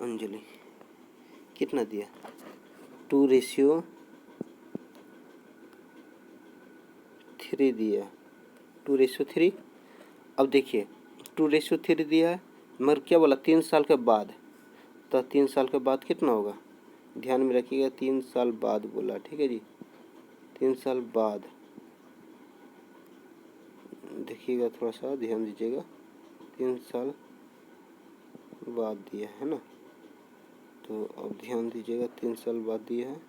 अंजलि कितना दिया, 2:3 दिया, 2:3। अब देखिए 2:3 दिया है, मगर क्या बोला 3 साल के बाद, तो 3 साल के बाद कितना होगा, ध्यान में रखिएगा 3 साल बाद बोला, ठीक है जी, 3 साल बाद, देखिएगा थोड़ा सा ध्यान दीजिएगा, 3 साल बाद दिया है ना, तो अब ध्यान दीजिएगा 3 साल बाद दिया है।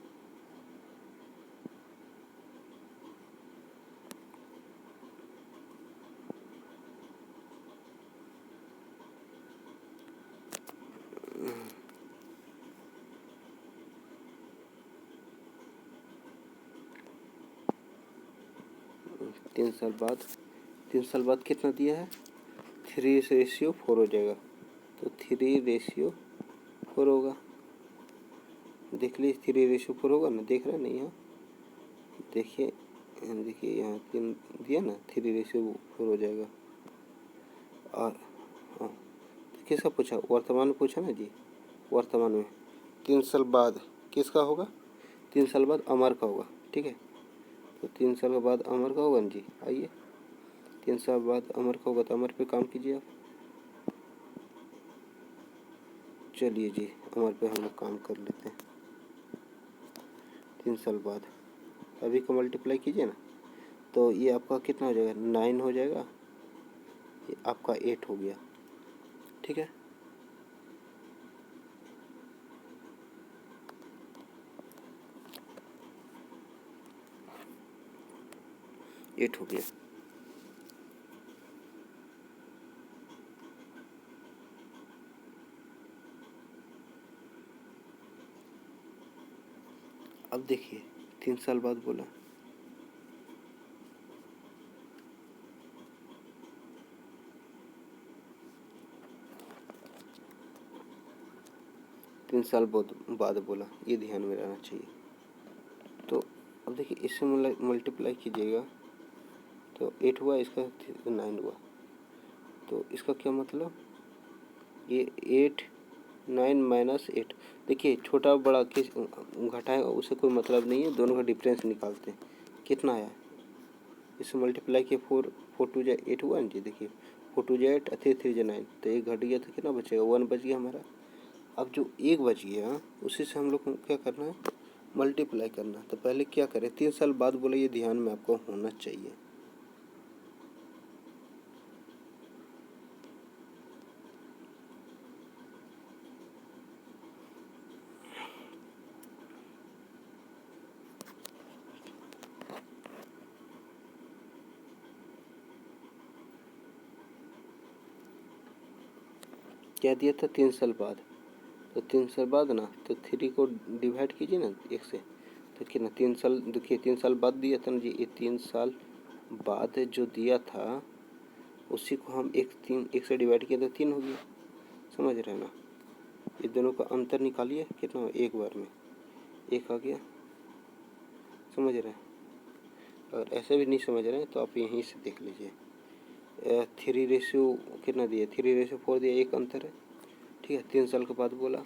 तीन साल बाद कितना दिया है, 3:4 हो जाएगा, तो 3:4 होगा। देख लीजिए 3:4 होगा ना, देख रहे हैं नहीं? यहाँ देखिए, यहाँ 3 दिया ना, 3:4 हो जाएगा। और हाँ, तो किसका पूछा, वर्तमान में पूछा ना जी, वर्तमान में 3 साल बाद किसका होगा, 3 साल बाद अमर का होगा, ठीक है। तो 3 साल के बाद अमर का होगा ना जी, आइए 3 साल बाद अमर का होगा, तो अमर पे काम कीजिए आप। चलिए जी, अमर पे हम लोग काम कर लेते हैं। 3 साल बाद अभी को मल्टीप्लाई कीजिए ना, तो ये आपका कितना हो जाएगा, 9 हो जाएगा, ये आपका 8 हो गया, ठीक है। एट हो गया। अब देखिए 3 साल बाद बोला, तीन साल बाद बोला, ये ध्यान में रहना चाहिए। तो अब देखिए इससे मल्टीप्लाई कीजिएगा, तो 8 हुआ, इसका 9 हुआ, तो इसका क्या मतलब, ये 8 9 माइनस 8, देखिए छोटा बड़ा किस घटाएगा उससे कोई मतलब नहीं है, दोनों का डिफरेंस निकालते हैं, कितना आया, इससे मल्टीप्लाई किया, 4 2 जा 8 हुआ ना जी, देखिए 4 2 जा 8, 3 3 जा 9, तो एक घट गया, तो कितना बचेगा, 1 बच गया हमारा। अब जो एक बच गया उसी से हम लोग को क्या करना है, मल्टीप्लाई करना। तो पहले क्या करें, 3 साल बाद बोला, ये ध्यान में आपको होना चाहिए। क्या दिया था, 3 साल बाद, तो 3 साल बाद ना, तो 3 को डिवाइड कीजिए ना 1 से, तो कितना, 3 साल, देखिए 3 साल बाद दिया था ना जी, ये 3 साल बाद जो दिया था उसी को हम 1 से डिवाइड किया तो 3 हो गया, समझ रहे हैं ना। ये दोनों का अंतर निकालिए, कितना हो, एक बार में 1 आ गया, समझ रहे हैं। अगर ऐसे भी नहीं समझ रहे हैं तो आप यहीं से देख लीजिए, 3 कितना दिया, 3:4 दिया, एक अंतर है, ठीक है। 3 साल के बाद बोला,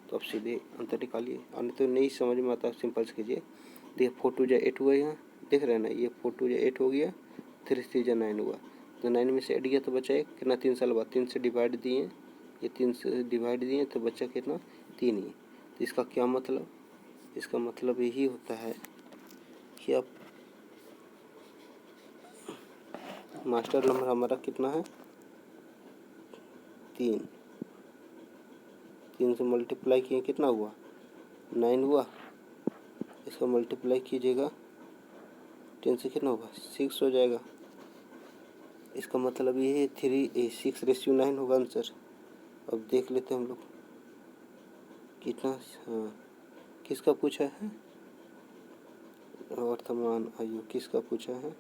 तो आप सीधे अंतर निकालिए, और तो नहीं समझ में आता सिंपल से कीजिए। देखिए 4 2 जा 8 हुआ, यहाँ देख रहे हैं ना, ये 4 2 जा 8 हो गया, 3 3 जा 9 हुआ, तो 9 में से 8 गया तो बचा एक, कितना, 3 साल बाद 3 से डिवाइड दिए, ये 3 से डिवाइड दिए तो बचा कितना, 3 ही। तो इसका क्या मतलब, इसका मतलब यही होता है कि अब मास्टर नंबर हमारा कितना है, 3 से मल्टीप्लाई किए कितना हुआ, 9 हुआ, इसका मल्टीप्लाई कीजिएगा 10 से कितना होगा, 6 हो जाएगा। इसका मतलब ये है 6:9 होगा आंसर। अब देख लेते हैं हम लोग कितना, हाँ किसका पूछा है, वर्तमान आयु किसका पूछा है,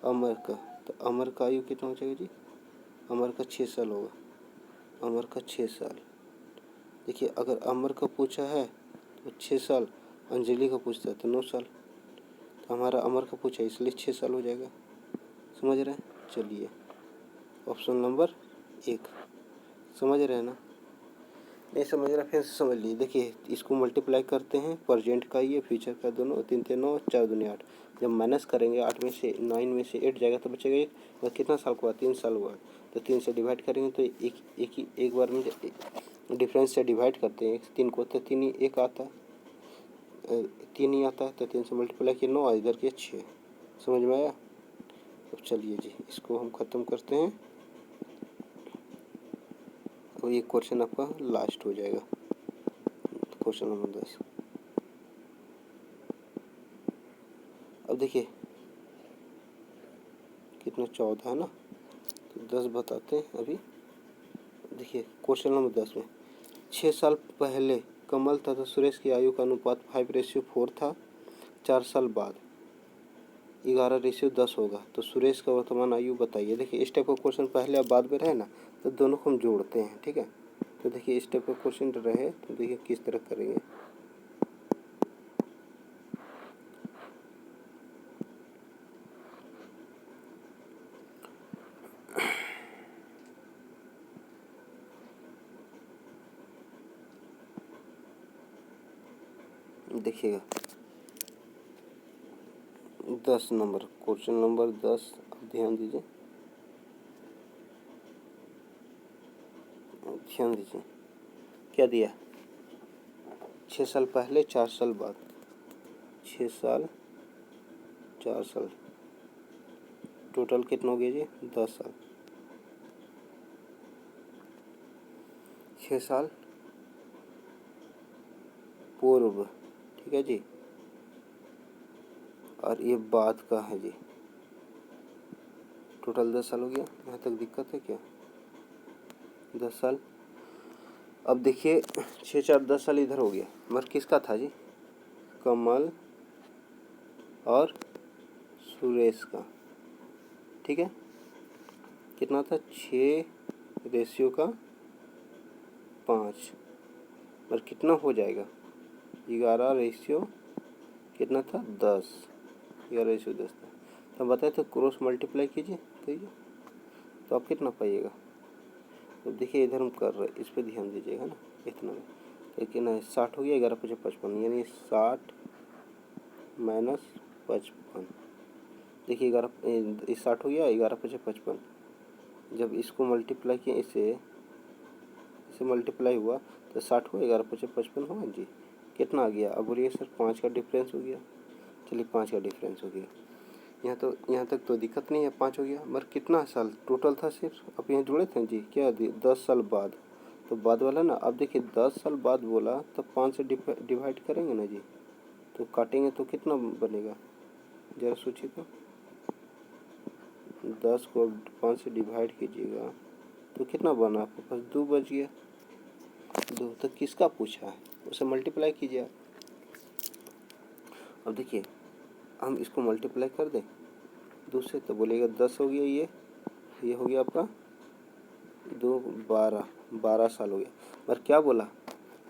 अमर का। तो अमर का आयु कितना हो जाएगा जी, अमर का 6 साल होगा, अमर का 6 साल। देखिए अगर अमर का पूछा है तो 6 साल, अंजलि का पूछता है तो 9 साल, तो हमारा अमर का पूछा है इसलिए 6 साल हो जाएगा, समझ रहे हैं। चलिए ऑप्शन नंबर 1, समझ रहे हैं ना, नहीं समझ रहा फिर से समझ लीजिए। देखिए इसको मल्टीप्लाई करते हैं, प्रेजेंट का ये फ्यूचर का दोनों, 3 3 9, 4 दूनी 8, जब माइनस करेंगे 8 में से 9 में से 8 जाएगा तो बचेगा 1, और कितना साल का हुआ, 3 साल हुआ, तो 3 से डिवाइड करेंगे तो एक बार में डिफरेंस से डिवाइड करते हैं 3 को, तो 3 ही 1 आता है, 3 ही आता है तो 3 से मल्टीप्लाई किया 9, इधर किया 6। समझ में आया? तो चलिए जी इसको हम ख़त्म करते हैं और ये क्वेश्चन आपका लास्ट हो जाएगा। Question number 10। अब देखिए कितना 14 है ना, तो 10 बताते हैं अभी। देखिए क्वेश्चन नंबर 10 में 6 साल पहले कमल तथा सुरेश की आयु का अनुपात 5:4 था। 4 साल बाद 11:10 होगा तो सुरेश का वर्तमान आयु बताइए। देखिए इस टाइप का क्वेश्चन पहले और बाद में रहे ना तो दोनों को हम जोड़ते हैं, ठीक है। तो देखिए इस टाइप का क्वेश्चन रहे तो देखिए किस तरह करेंगे। देखिएगा 10 नंबर, क्वेश्चन नंबर 10, अब ध्यान दीजिए, ध्यान दीजिए क्या दिया। 6 साल पहले 4 साल बाद, 6 साल 4 साल, टोटल कितना हो गया जी 10 साल। 6 साल पूर्व, ठीक है जी, और ये बाद का है जी। टोटल 10 साल हो गया। यहाँ तक दिक्कत है क्या? 10 साल। अब देखिए 6 4 10 साल इधर हो गया, मगर किसका था जी? कमल और सुरेश का, ठीक है। कितना था? 6:5, मगर कितना हो जाएगा? 11 कितना था? 10। 11:10 था। तो बताए तो क्रॉस मल्टीप्लाई कीजिए तो आप कितना पाइएगा। तो देखिए इधर हम कर रहे हैं, इस पर ध्यान दीजिएगा ना। इतना में लेकिन 60 हो गया, 11×5 = 55, यानी 60 - 55। देखिए 60 हो गया, 11×5 = 55। जब इसको मल्टीप्लाई किया, इसे मल्टीप्लाई हुआ तो 60 हुआ, 11×5 = 55 होगा जी। कितना आ गया? अब बोलिए सर 5 का डिफरेंस हो गया। चलिए 5 का डिफरेंस हो गया। यहाँ तक तो दिक्कत नहीं है, 5 हो गया। मगर कितना साल टोटल था सिर्फ? अब यहाँ जुड़े थे जी क्या 10 साल बाद, तो बाद वाला ना। अब देखिए 10 साल बाद बोला तो 5 से डिवाइड करेंगे ना जी, तो काटेंगे तो कितना बनेगा ज़रा सोचिए तो। 10 को 5 से डिवाइड कीजिएगा तो कितना बना आपके पास? 2 बच गया। 2 तो किसका पूछा है उसे मल्टीप्लाई कीजिए। अब देखिए हम इसको मल्टीप्लाई कर दें 2 से तो बोलेगा 10 हो गया, ये हो गया आपका 2 12 साल हो गया। पर क्या बोला?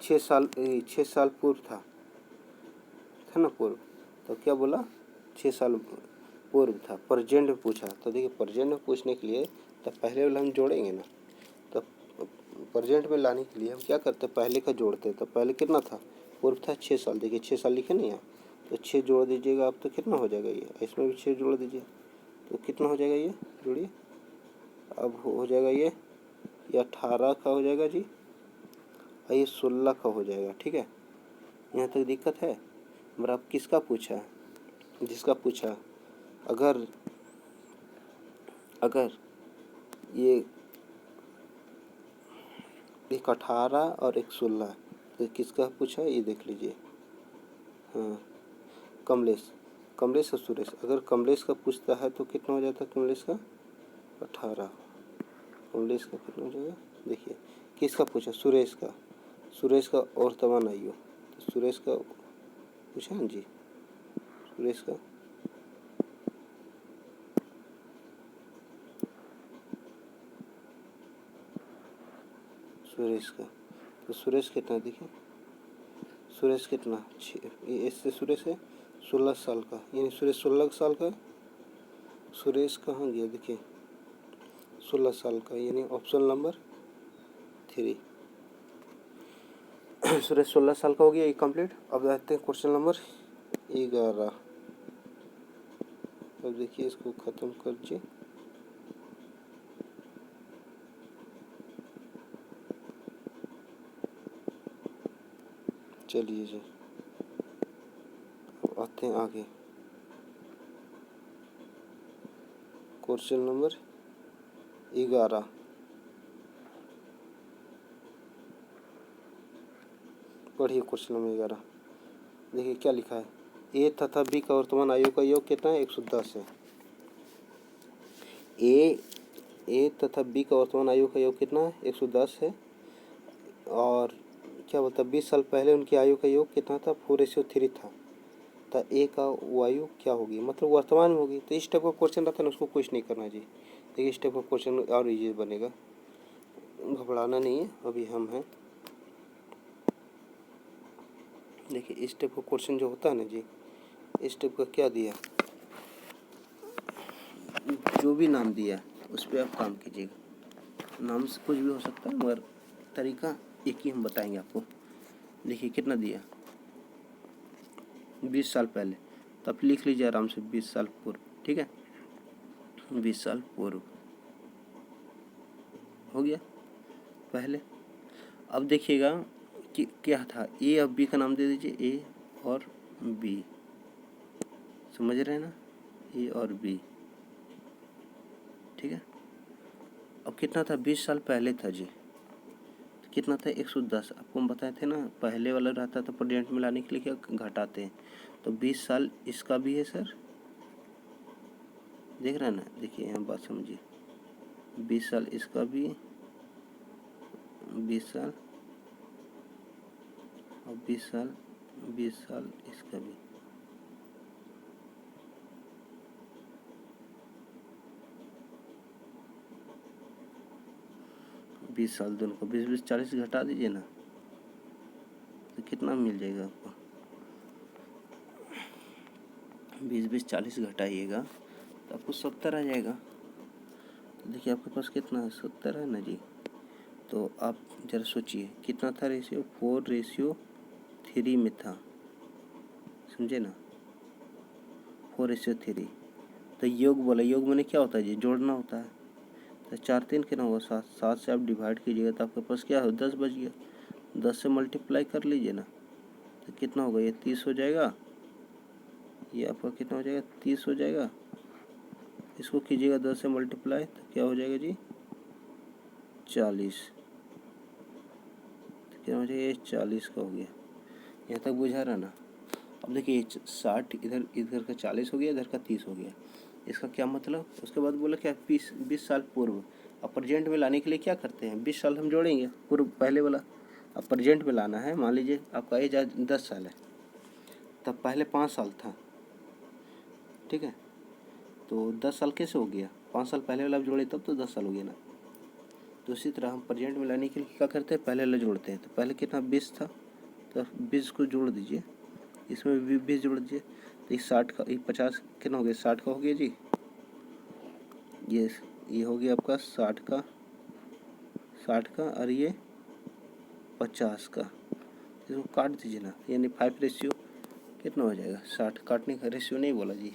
6 साल पूर्व था ना पूर्व, तो क्या बोला? 6 साल पूर्व था। प्रेजेंट में पूछा तो देखिए प्रेजेंट में पूछने के लिए तो पहले वाला हम जोड़ेंगे ना। तो प्रेजेंट में लाने के लिए हम क्या करते हैं? पहले का जोड़ते हैं। तो पहले कितना था? पूर्व था 6 साल। देखिए 6 साल लिखे नहीं यहाँ, तो 6 जोड़ दीजिएगा आप तो कितना हो जाएगा ये। इसमें भी 6 जोड़ दीजिए तो कितना हो जाएगा ये, जोड़िए। अब हो जाएगा ये 18 का हो जाएगा जी, और ये 16 का हो जाएगा, ठीक है। यहाँ तक दिक्कत है? मगर आप किसका पूछा है? जिसका पूछा। अगर ये एक 18 और एक 16, तो किसका पूछा है ये देख लीजिए। हाँ कमलेश और सुरेश। अगर कमलेश का पूछता है तो कितना हो जाता है? कमलेश का 18, कमलेश का कितना हो जाएगा? देखिए किसका पूछा? सुरेश का वर्तमान आयु, तो सुरेश का पूछा ना जी। सुरेश का तो सुरेश कितना? देखिए सुरेश कितना, इससे सुरेश है 16 साल का, यानी सुरेश 16 साल का। सुरेश कहाँ गया? देखिए 16 साल का, यानी ऑप्शन नंबर 3। सुरेश 16 साल का हो गया, ये कंप्लीट। अब आते हैं क्वेश्चन नंबर 11। अब देखिए इसको ख़त्म कीजिए। चलिए जी बढ़ते हैं आगे। Question number 11। पढ़िए क्वेश्चन नंबर 11। देखिए क्या लिखा है। ए तथा बी का वर्तमान आयु का योग कितना है? 110 है। ए तथा बी का वर्तमान आयु का योग कितना है? 110 है। और क्या बोलता है, 20 साल पहले उनकी आयु का योग कितना था? 4:3 था। तो ए का आयु क्या होगी? मतलब वर्तमान में होगी। तो इस टाइप का क्वेश्चन रहता है ना, उसको कुछ नहीं करना जी। देखिए इस टाइप का क्वेश्चन और इजी बनेगा, घबराना नहीं है। अभी हम हैं, देखिए इस टाइप का क्वेश्चन जो होता है ना जी, इस टाइप का क्या दिया, जो भी नाम दिया उस पर आप काम कीजिएगा। नाम से कुछ भी हो सकता है, मगर तरीका एक ही हम बताएंगे आपको। देखिए कितना दिया, 20 साल पहले। तो आप लिख लीजिए आराम से 20 साल पूर्व। ठीक है, 20 साल पूर्व हो गया पहले। अब देखिएगा कि क्या था, ए और बी का नाम दे दीजिए, ए और बी, समझ रहे हैं ना, ए और बी। ठीक है, अब कितना था? 20 साल पहले था जी। तो कितना था? 110। आपको हम बताए थे ना, पहले वाला रहता था प्रेजेंट में लाने के लिए क्या घटाते हैं। तो 20 साल इसका भी है सर, देख रहे हैं ना। देखिए यहाँ बात समझिए, 20 साल इसका भी, 20 साल और 20 साल इसका भी। बीस साल दोनों को 20 20 40 घटा दीजिए ना, तो कितना मिल जाएगा आपको? 20 20 40 घटाइएगा तो आपको 70 आ जाएगा। तो देखिए आपके पास कितना है? 70 है ना जी। तो आप जरा सोचिए कितना था रेशियो? 4:3 में था, समझे ना, 4:3। तो योग बोला, योग मैंने क्या होता है जी? जोड़ना होता है। तो 4 3 कितना होगा? 7। 7 से आप डिवाइड कीजिएगा तो आपके पास क्या हो? 10 बच गया। 10 से मल्टीप्लाई कर लीजिए ना, तो कितना होगा? ये 30 हो जाएगा। ये आपका कितना हो जाएगा? 30 हो जाएगा। इसको कीजिएगा 10 से मल्टीप्लाई, तो क्या हो जाएगा जी? 40। तो क्या हो जाएगा? ये 40 का हो गया। यहाँ तक बुझा रहा ना। अब देखिए 60 इधर, इधर का 40 हो गया, इधर का 30 हो गया। इसका क्या मतलब? उसके बाद बोला क्या? 20 साल पूर्व। अब प्रेजेंट में लाने के लिए क्या करते हैं? 20 साल हम जोड़ेंगे पूर्व पहले वाला। अब प्रेजेंट में लाना है, मान लीजिए आपका एज आज 10 साल है, तब पहले 5 साल था। ठीक है, तो 10 साल कैसे हो गया? 5 साल पहले वाला आप जोड़े तब तो 10 साल हो गया ना। तो इसी तरह हम प्रेजेंट में लाने के लिए क्या करते हैं? पहले वाला जोड़ते हैं। तो पहले कितना? 20 था, तो 20 को जोड़ दीजिए, इसमें भी 20 जोड़ दीजिए। तो ये 60 का, ये 50 कितना हो गया? 60 का हो गया जी। ये हो गया आपका 60 का और ये 50 का। इसको काट दीजिए ना, यानी 5 रेशियो कितना हो जाएगा? 60। काटने का रेशियो नहीं बोला जी,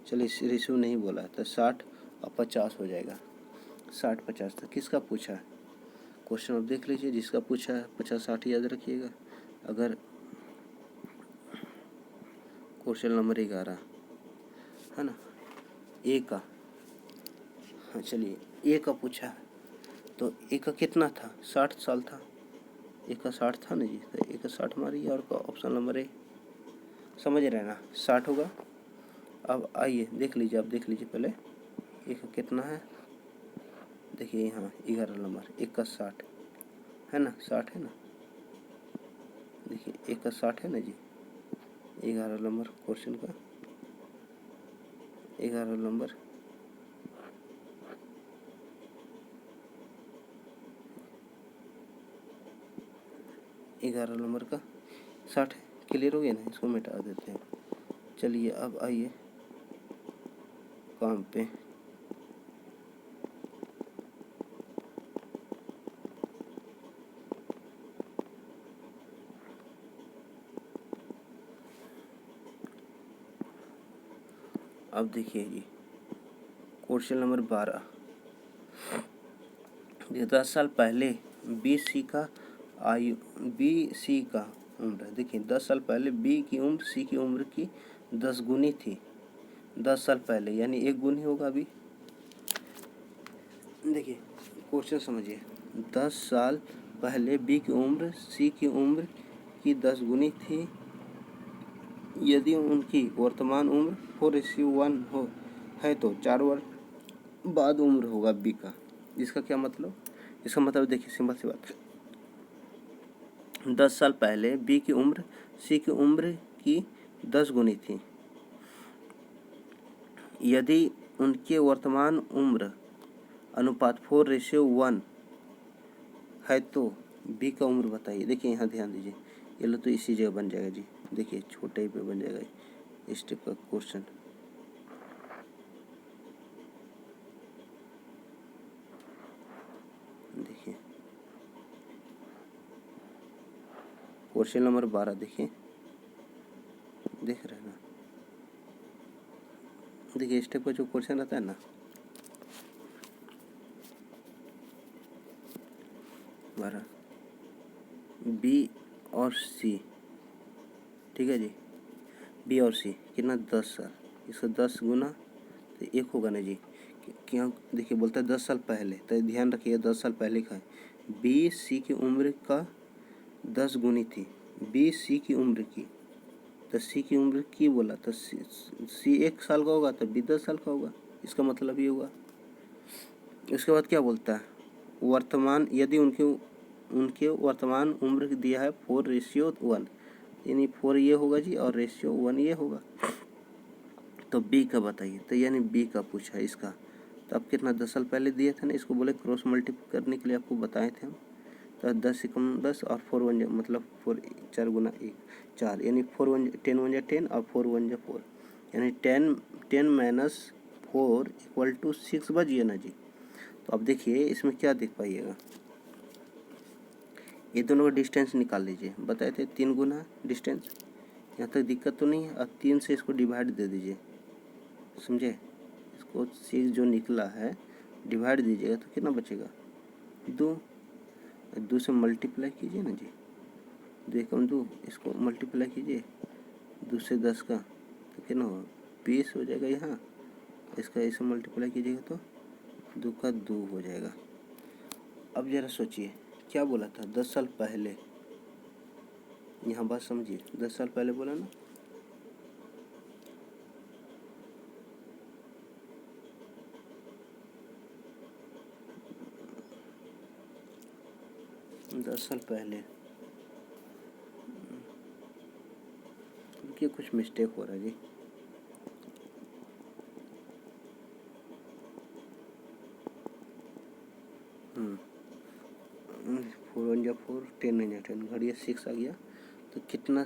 चलिए इस रेशियो नहीं बोला, तो 60 और 50 हो जाएगा। 60 50 था। किसका पूछा है क्वेश्चन? आप देख लीजिए, जिसका पूछा है 50 60 याद रखिएगा। अगर क्वेश्चन नंबर 11 है ना, ए का, हाँ चलिए ए का पूछा है, तो ए का कितना था? 60 साल था। ए का 60 था ना जी, तो ए का 60 मारिए और का ऑप्शन नंबर ए, समझ रहे हैं ना, 60 होगा। अब आइए देख लीजिए, आप देख लीजिए पहले ए का कितना है। देखिए यहाँ 11 नंबर, एक का 60 है ना, 60 है ना। देखिए एक का 60 है ना जी। 11 नंबर क्वेश्चन का, 11 नंबर, का 60 क्लियर हो गया ना। इसको मिटा देते हैं। चलिए अब आइए काम पे। अब देखिए जी क्वेश्चन नंबर 12। 10 साल पहले बी सी का आयु, बी सी का उम्र, देखिए 10 साल पहले बी की उम्र सी की उम्र की 10 गुनी थी 10 साल पहले, यानी 1 गुनी होगा अभी। देखिए क्वेश्चन समझिए, 10 साल पहले बी की उम्र सी की उम्र की 10 गुनी थी यदि उनकी वर्तमान उम्र 4:1 हो है तो 4 वर्ष बाद उम्र होगा बी का। इसका क्या मतलब? इसका मतलब देखिए सिंपल सी बात है, 10 साल पहले बी की उम्र सी की उम्र की 10 गुनी थी यदि उनके वर्तमान उम्र अनुपात 4:1 है तो बी का उम्र बताइए। देखिए यहाँ ध्यान दीजिए, ये लो तो इसी जगह बन जाएगा जी। देखिए छोटे पे बन जाएगा इस टाइप का क्वेश्चन। देखिए क्वेश्चन नंबर 12 देखिए, देख रहे हैं ना? देखिए इस टाइप का जो क्वेश्चन रहता है ना, बारह बी और सी, ठीक है जी, बी और सी कितना 10 साल, इसका 10 गुना तो 1 होगा ना जी। क्या देखिए बोलता है 10 साल पहले, तो ध्यान रखिए 10 साल पहले का है। बी सी की उम्र का 10 गुनी थी, बी सी की उम्र की, तो सी की उम्र की बोला तो सी 1 साल का होगा तो बी 10 साल का होगा, इसका मतलब ये हुआ। उसके बाद क्या बोलता है, वर्तमान यदि उनके वर्तमान उम्र दिया है 4:1, यानी 4 ये होगा जी और रेशियो 1 ये होगा। तो बी का बताइए, तो यानी बी का पूछा है इसका। तो अब कितना 10 साल पहले दिए थे ना, इसको बोले क्रॉस मल्टीप्लाई करने के लिए आपको बताए थे हम। तो 10 से कम 10 और 4 1 मतलब 4 4 गुना 1 4, यानी 4 1 10 1 जा 10 और 4 1 जा 4, यानी 10 माइनस 4 इक्वल टू 6 बजिए ना जी। तो अब देखिए इसमें क्या देख पाइएगा, ये दोनों का डिस्टेंस निकाल लीजिए। बताए थे 3 गुना डिस्टेंस, यहाँ तक दिक्कत तो नहीं है। अब 3 से इसको डिवाइड दे दीजिए, समझे? इसको 6 जो निकला है डिवाइड दीजिएगा तो कितना बचेगा 2, 2 से मल्टीप्लाई कीजिए ना जी, 2 एकम 2, इसको मल्टीप्लाई कीजिए 2 से 10 का तो कितना होगा 20 हो जाएगा। यहाँ इसका इसे मल्टीप्लाई कीजिएगा तो 2 का 2 हो जाएगा। अब ज़रा सोचिए क्या बोला था 10 साल पहले, यहाँ बात समझिए, 10 साल पहले बोला ना, दस साल पहले कि कुछ मिस्टेक हो रहा है जी। फोर वन जा 4 10 वन जा 10, घड़िया 6 आ गया तो कितना,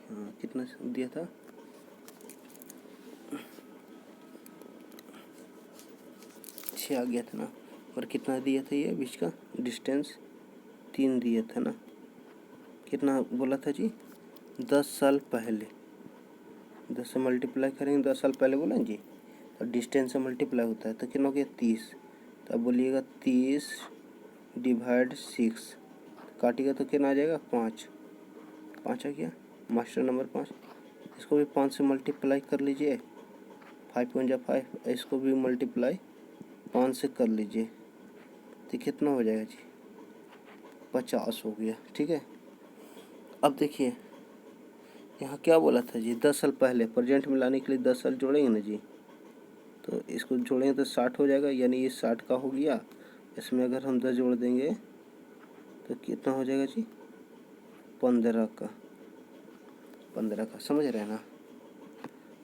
हाँ कितना दिया था 6 आ गया था ना, और कितना दिया था ये बीच का डिस्टेंस 3 दिया था ना। कितना बोला था जी 10 साल पहले, 10 से मल्टीप्लाई करेंगे 10 साल पहले बोला जी, और डिस्टेंस से मल्टीप्लाई होता है तो कितना हो गया 30। तो अब बोलिएगा 30 डिवाइड 6, काटिएगा तो कितना आ जाएगा 5, 5 आ गया मास्टर नंबर 5। इसको भी 5 से मल्टीप्लाई कर लीजिए, 5 1 जा 5, इसको भी मल्टीप्लाई 5 से कर लीजिए तो कितना हो जाएगा जी 50 हो गया। ठीक है, अब देखिए यहाँ क्या बोला था जी 10 साल पहले, प्रेजेंट में लाने के लिए 10 साल जोड़ेंगे ना जी, तो इसको जोड़ेंगे तो 60 हो जाएगा, यानी ये 60 का हो गया। इसमें अगर हम 10 जोड़ देंगे तो कितना हो जाएगा जी 15 का, 15 का, समझ रहे हैं ना?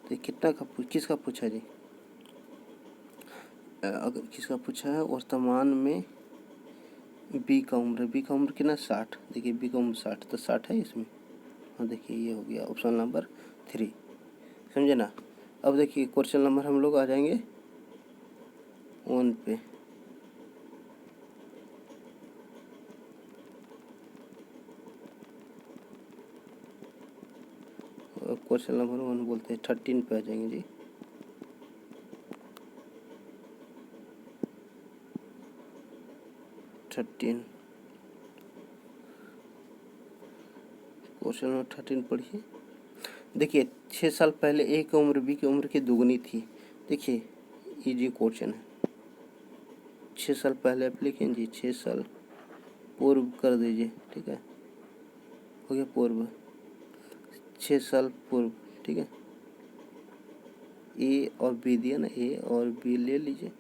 तो कितना का किसका पूछा जी, अगर किसका पूछा है वर्तमान में बी का उम्र कितना 60। देखिए बी का उम्र 60, तो 60 है इसमें। हाँ देखिए ये हो गया ऑप्शन नंबर 3, समझे ना? अब देखिए क्वेश्चन नंबर हम लोग आ जाएंगे 1 पे। क्वेश्चन नंबर 1 बोलते हैं 13 पे आ जाएंगे जी। क्वेश्चन नंबर 13 पढ़िए। देखिए 6 साल पहले ए की उम्र बी की उम्र की दुगनी थी। देखिए इजी क्वेश्चन है। 6 साल पहले आप लिखें जी, 6 साल पूर्व कर दीजिए, ठीक है, हो गया पूर्व, 6 साल पूर्व, ठीक है। ए और बी दिया ना, ए और बी ले लीजिए,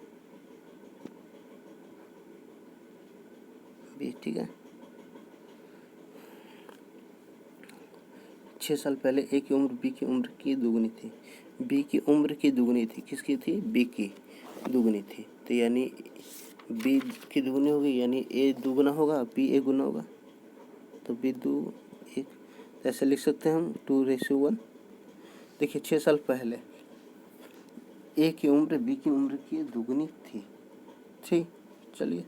बी, ठीक है। 6 साल पहले ए की उम्र बी की उम्र की दुगनी थी। बी की उम्र की दुगनी थी, किसकी थी? बी की दुगनी थी। तो यानी बी की दुगनी होगी, यानी ए दुगना होगा, बी ए गुना होगा, तो बी दो एक, ऐसे लिख सकते हैं हम 2:1। देखिए 6 साल पहले ए की उम्र बी की उम्र की दुगनी थी, ठीक। चलिए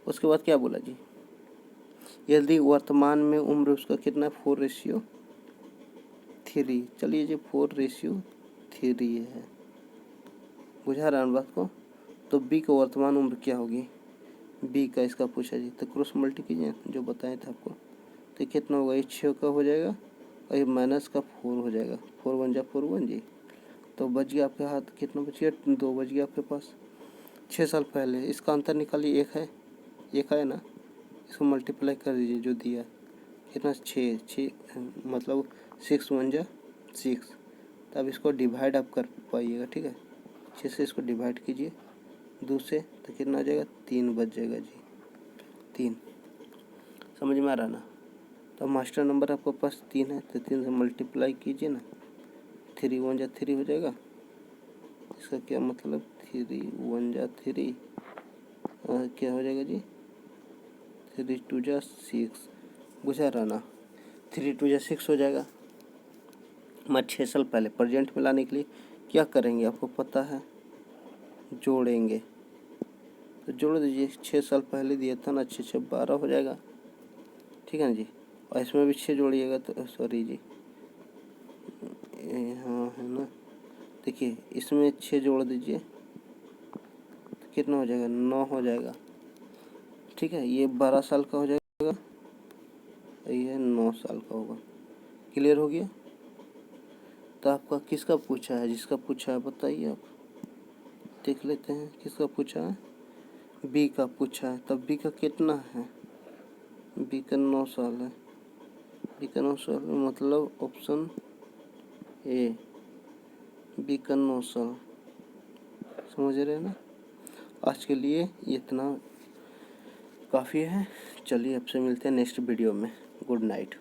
उसके बाद क्या बोला जी, यदि वर्तमान में उम्र उसका कितना, 4:3। चलिए जी 4:3 है, बुझा रहा है बात को। तो बी का वर्तमान उम्र क्या होगी, बी का इसका पूछा जी, तो क्रॉस मल्टी कीजिए जो बताए थे आपको। तो कितना होगा, ये 6 का हो जाएगा और ये माइनस का 4 हो जाएगा, 4 1 जा 4 1 जी। तो बच गया आपके हाथ, कितना बच गया, 2 बच गया आपके पास। 6 साल पहले इसका अंतर निकालिए, एक है ना, इसको मल्टीप्लाई कर दीजिए जो दिया, कितना 6 मतलब 6 1 जा 6। तो अब इसको डिवाइड आप कर पाइएगा, ठीक है। 6 से इसको डिवाइड कीजिए 2 से, तो कितना आ जाएगा, 3 बच जाएगा जी, 3। समझ में आ रहा ना। तो मास्टर नंबर आपके पास 3 है, तो 3 से मल्टीप्लाई कीजिए ना, 3 1 जा 3 हो जाएगा। इसका क्या मतलब, 3 1 जा 3 क्या हो जाएगा जी, 3 2 जा 6, बुझा रहा ना, 3 2 जा 6 हो जाएगा। मैं 6 साल पहले प्रेजेंट में लाने के लिए क्या करेंगे आपको पता है, जोड़ेंगे। तो जोड़ दीजिए, 6 साल पहले दिया था ना, 6 6 12 हो जाएगा, ठीक है ना जी। और इसमें भी 6 जोड़िएगा, तो सॉरी जी, हाँ है ना, देखिए इसमें 6 जोड़ दीजिए, तो कितना हो जाएगा, 9 हो जाएगा, ठीक है। ये 12 साल का हो जाएगा, ये 9 साल का होगा। क्लियर हो गया। तो आपका किसका पूछा है, जिसका पूछा है बताइए आप, देख लेते हैं किसका पूछा है, बी का पूछा है। तब बी का कितना है, बी का 9 साल है, बी का 9 साल मतलब ऑप्शन ए, बी का 9 साल। समझ रहे हैं ना। आज के लिए इतना काफ़ी है, चलिए आपसे मिलते हैं नेक्स्ट वीडियो में। Good night.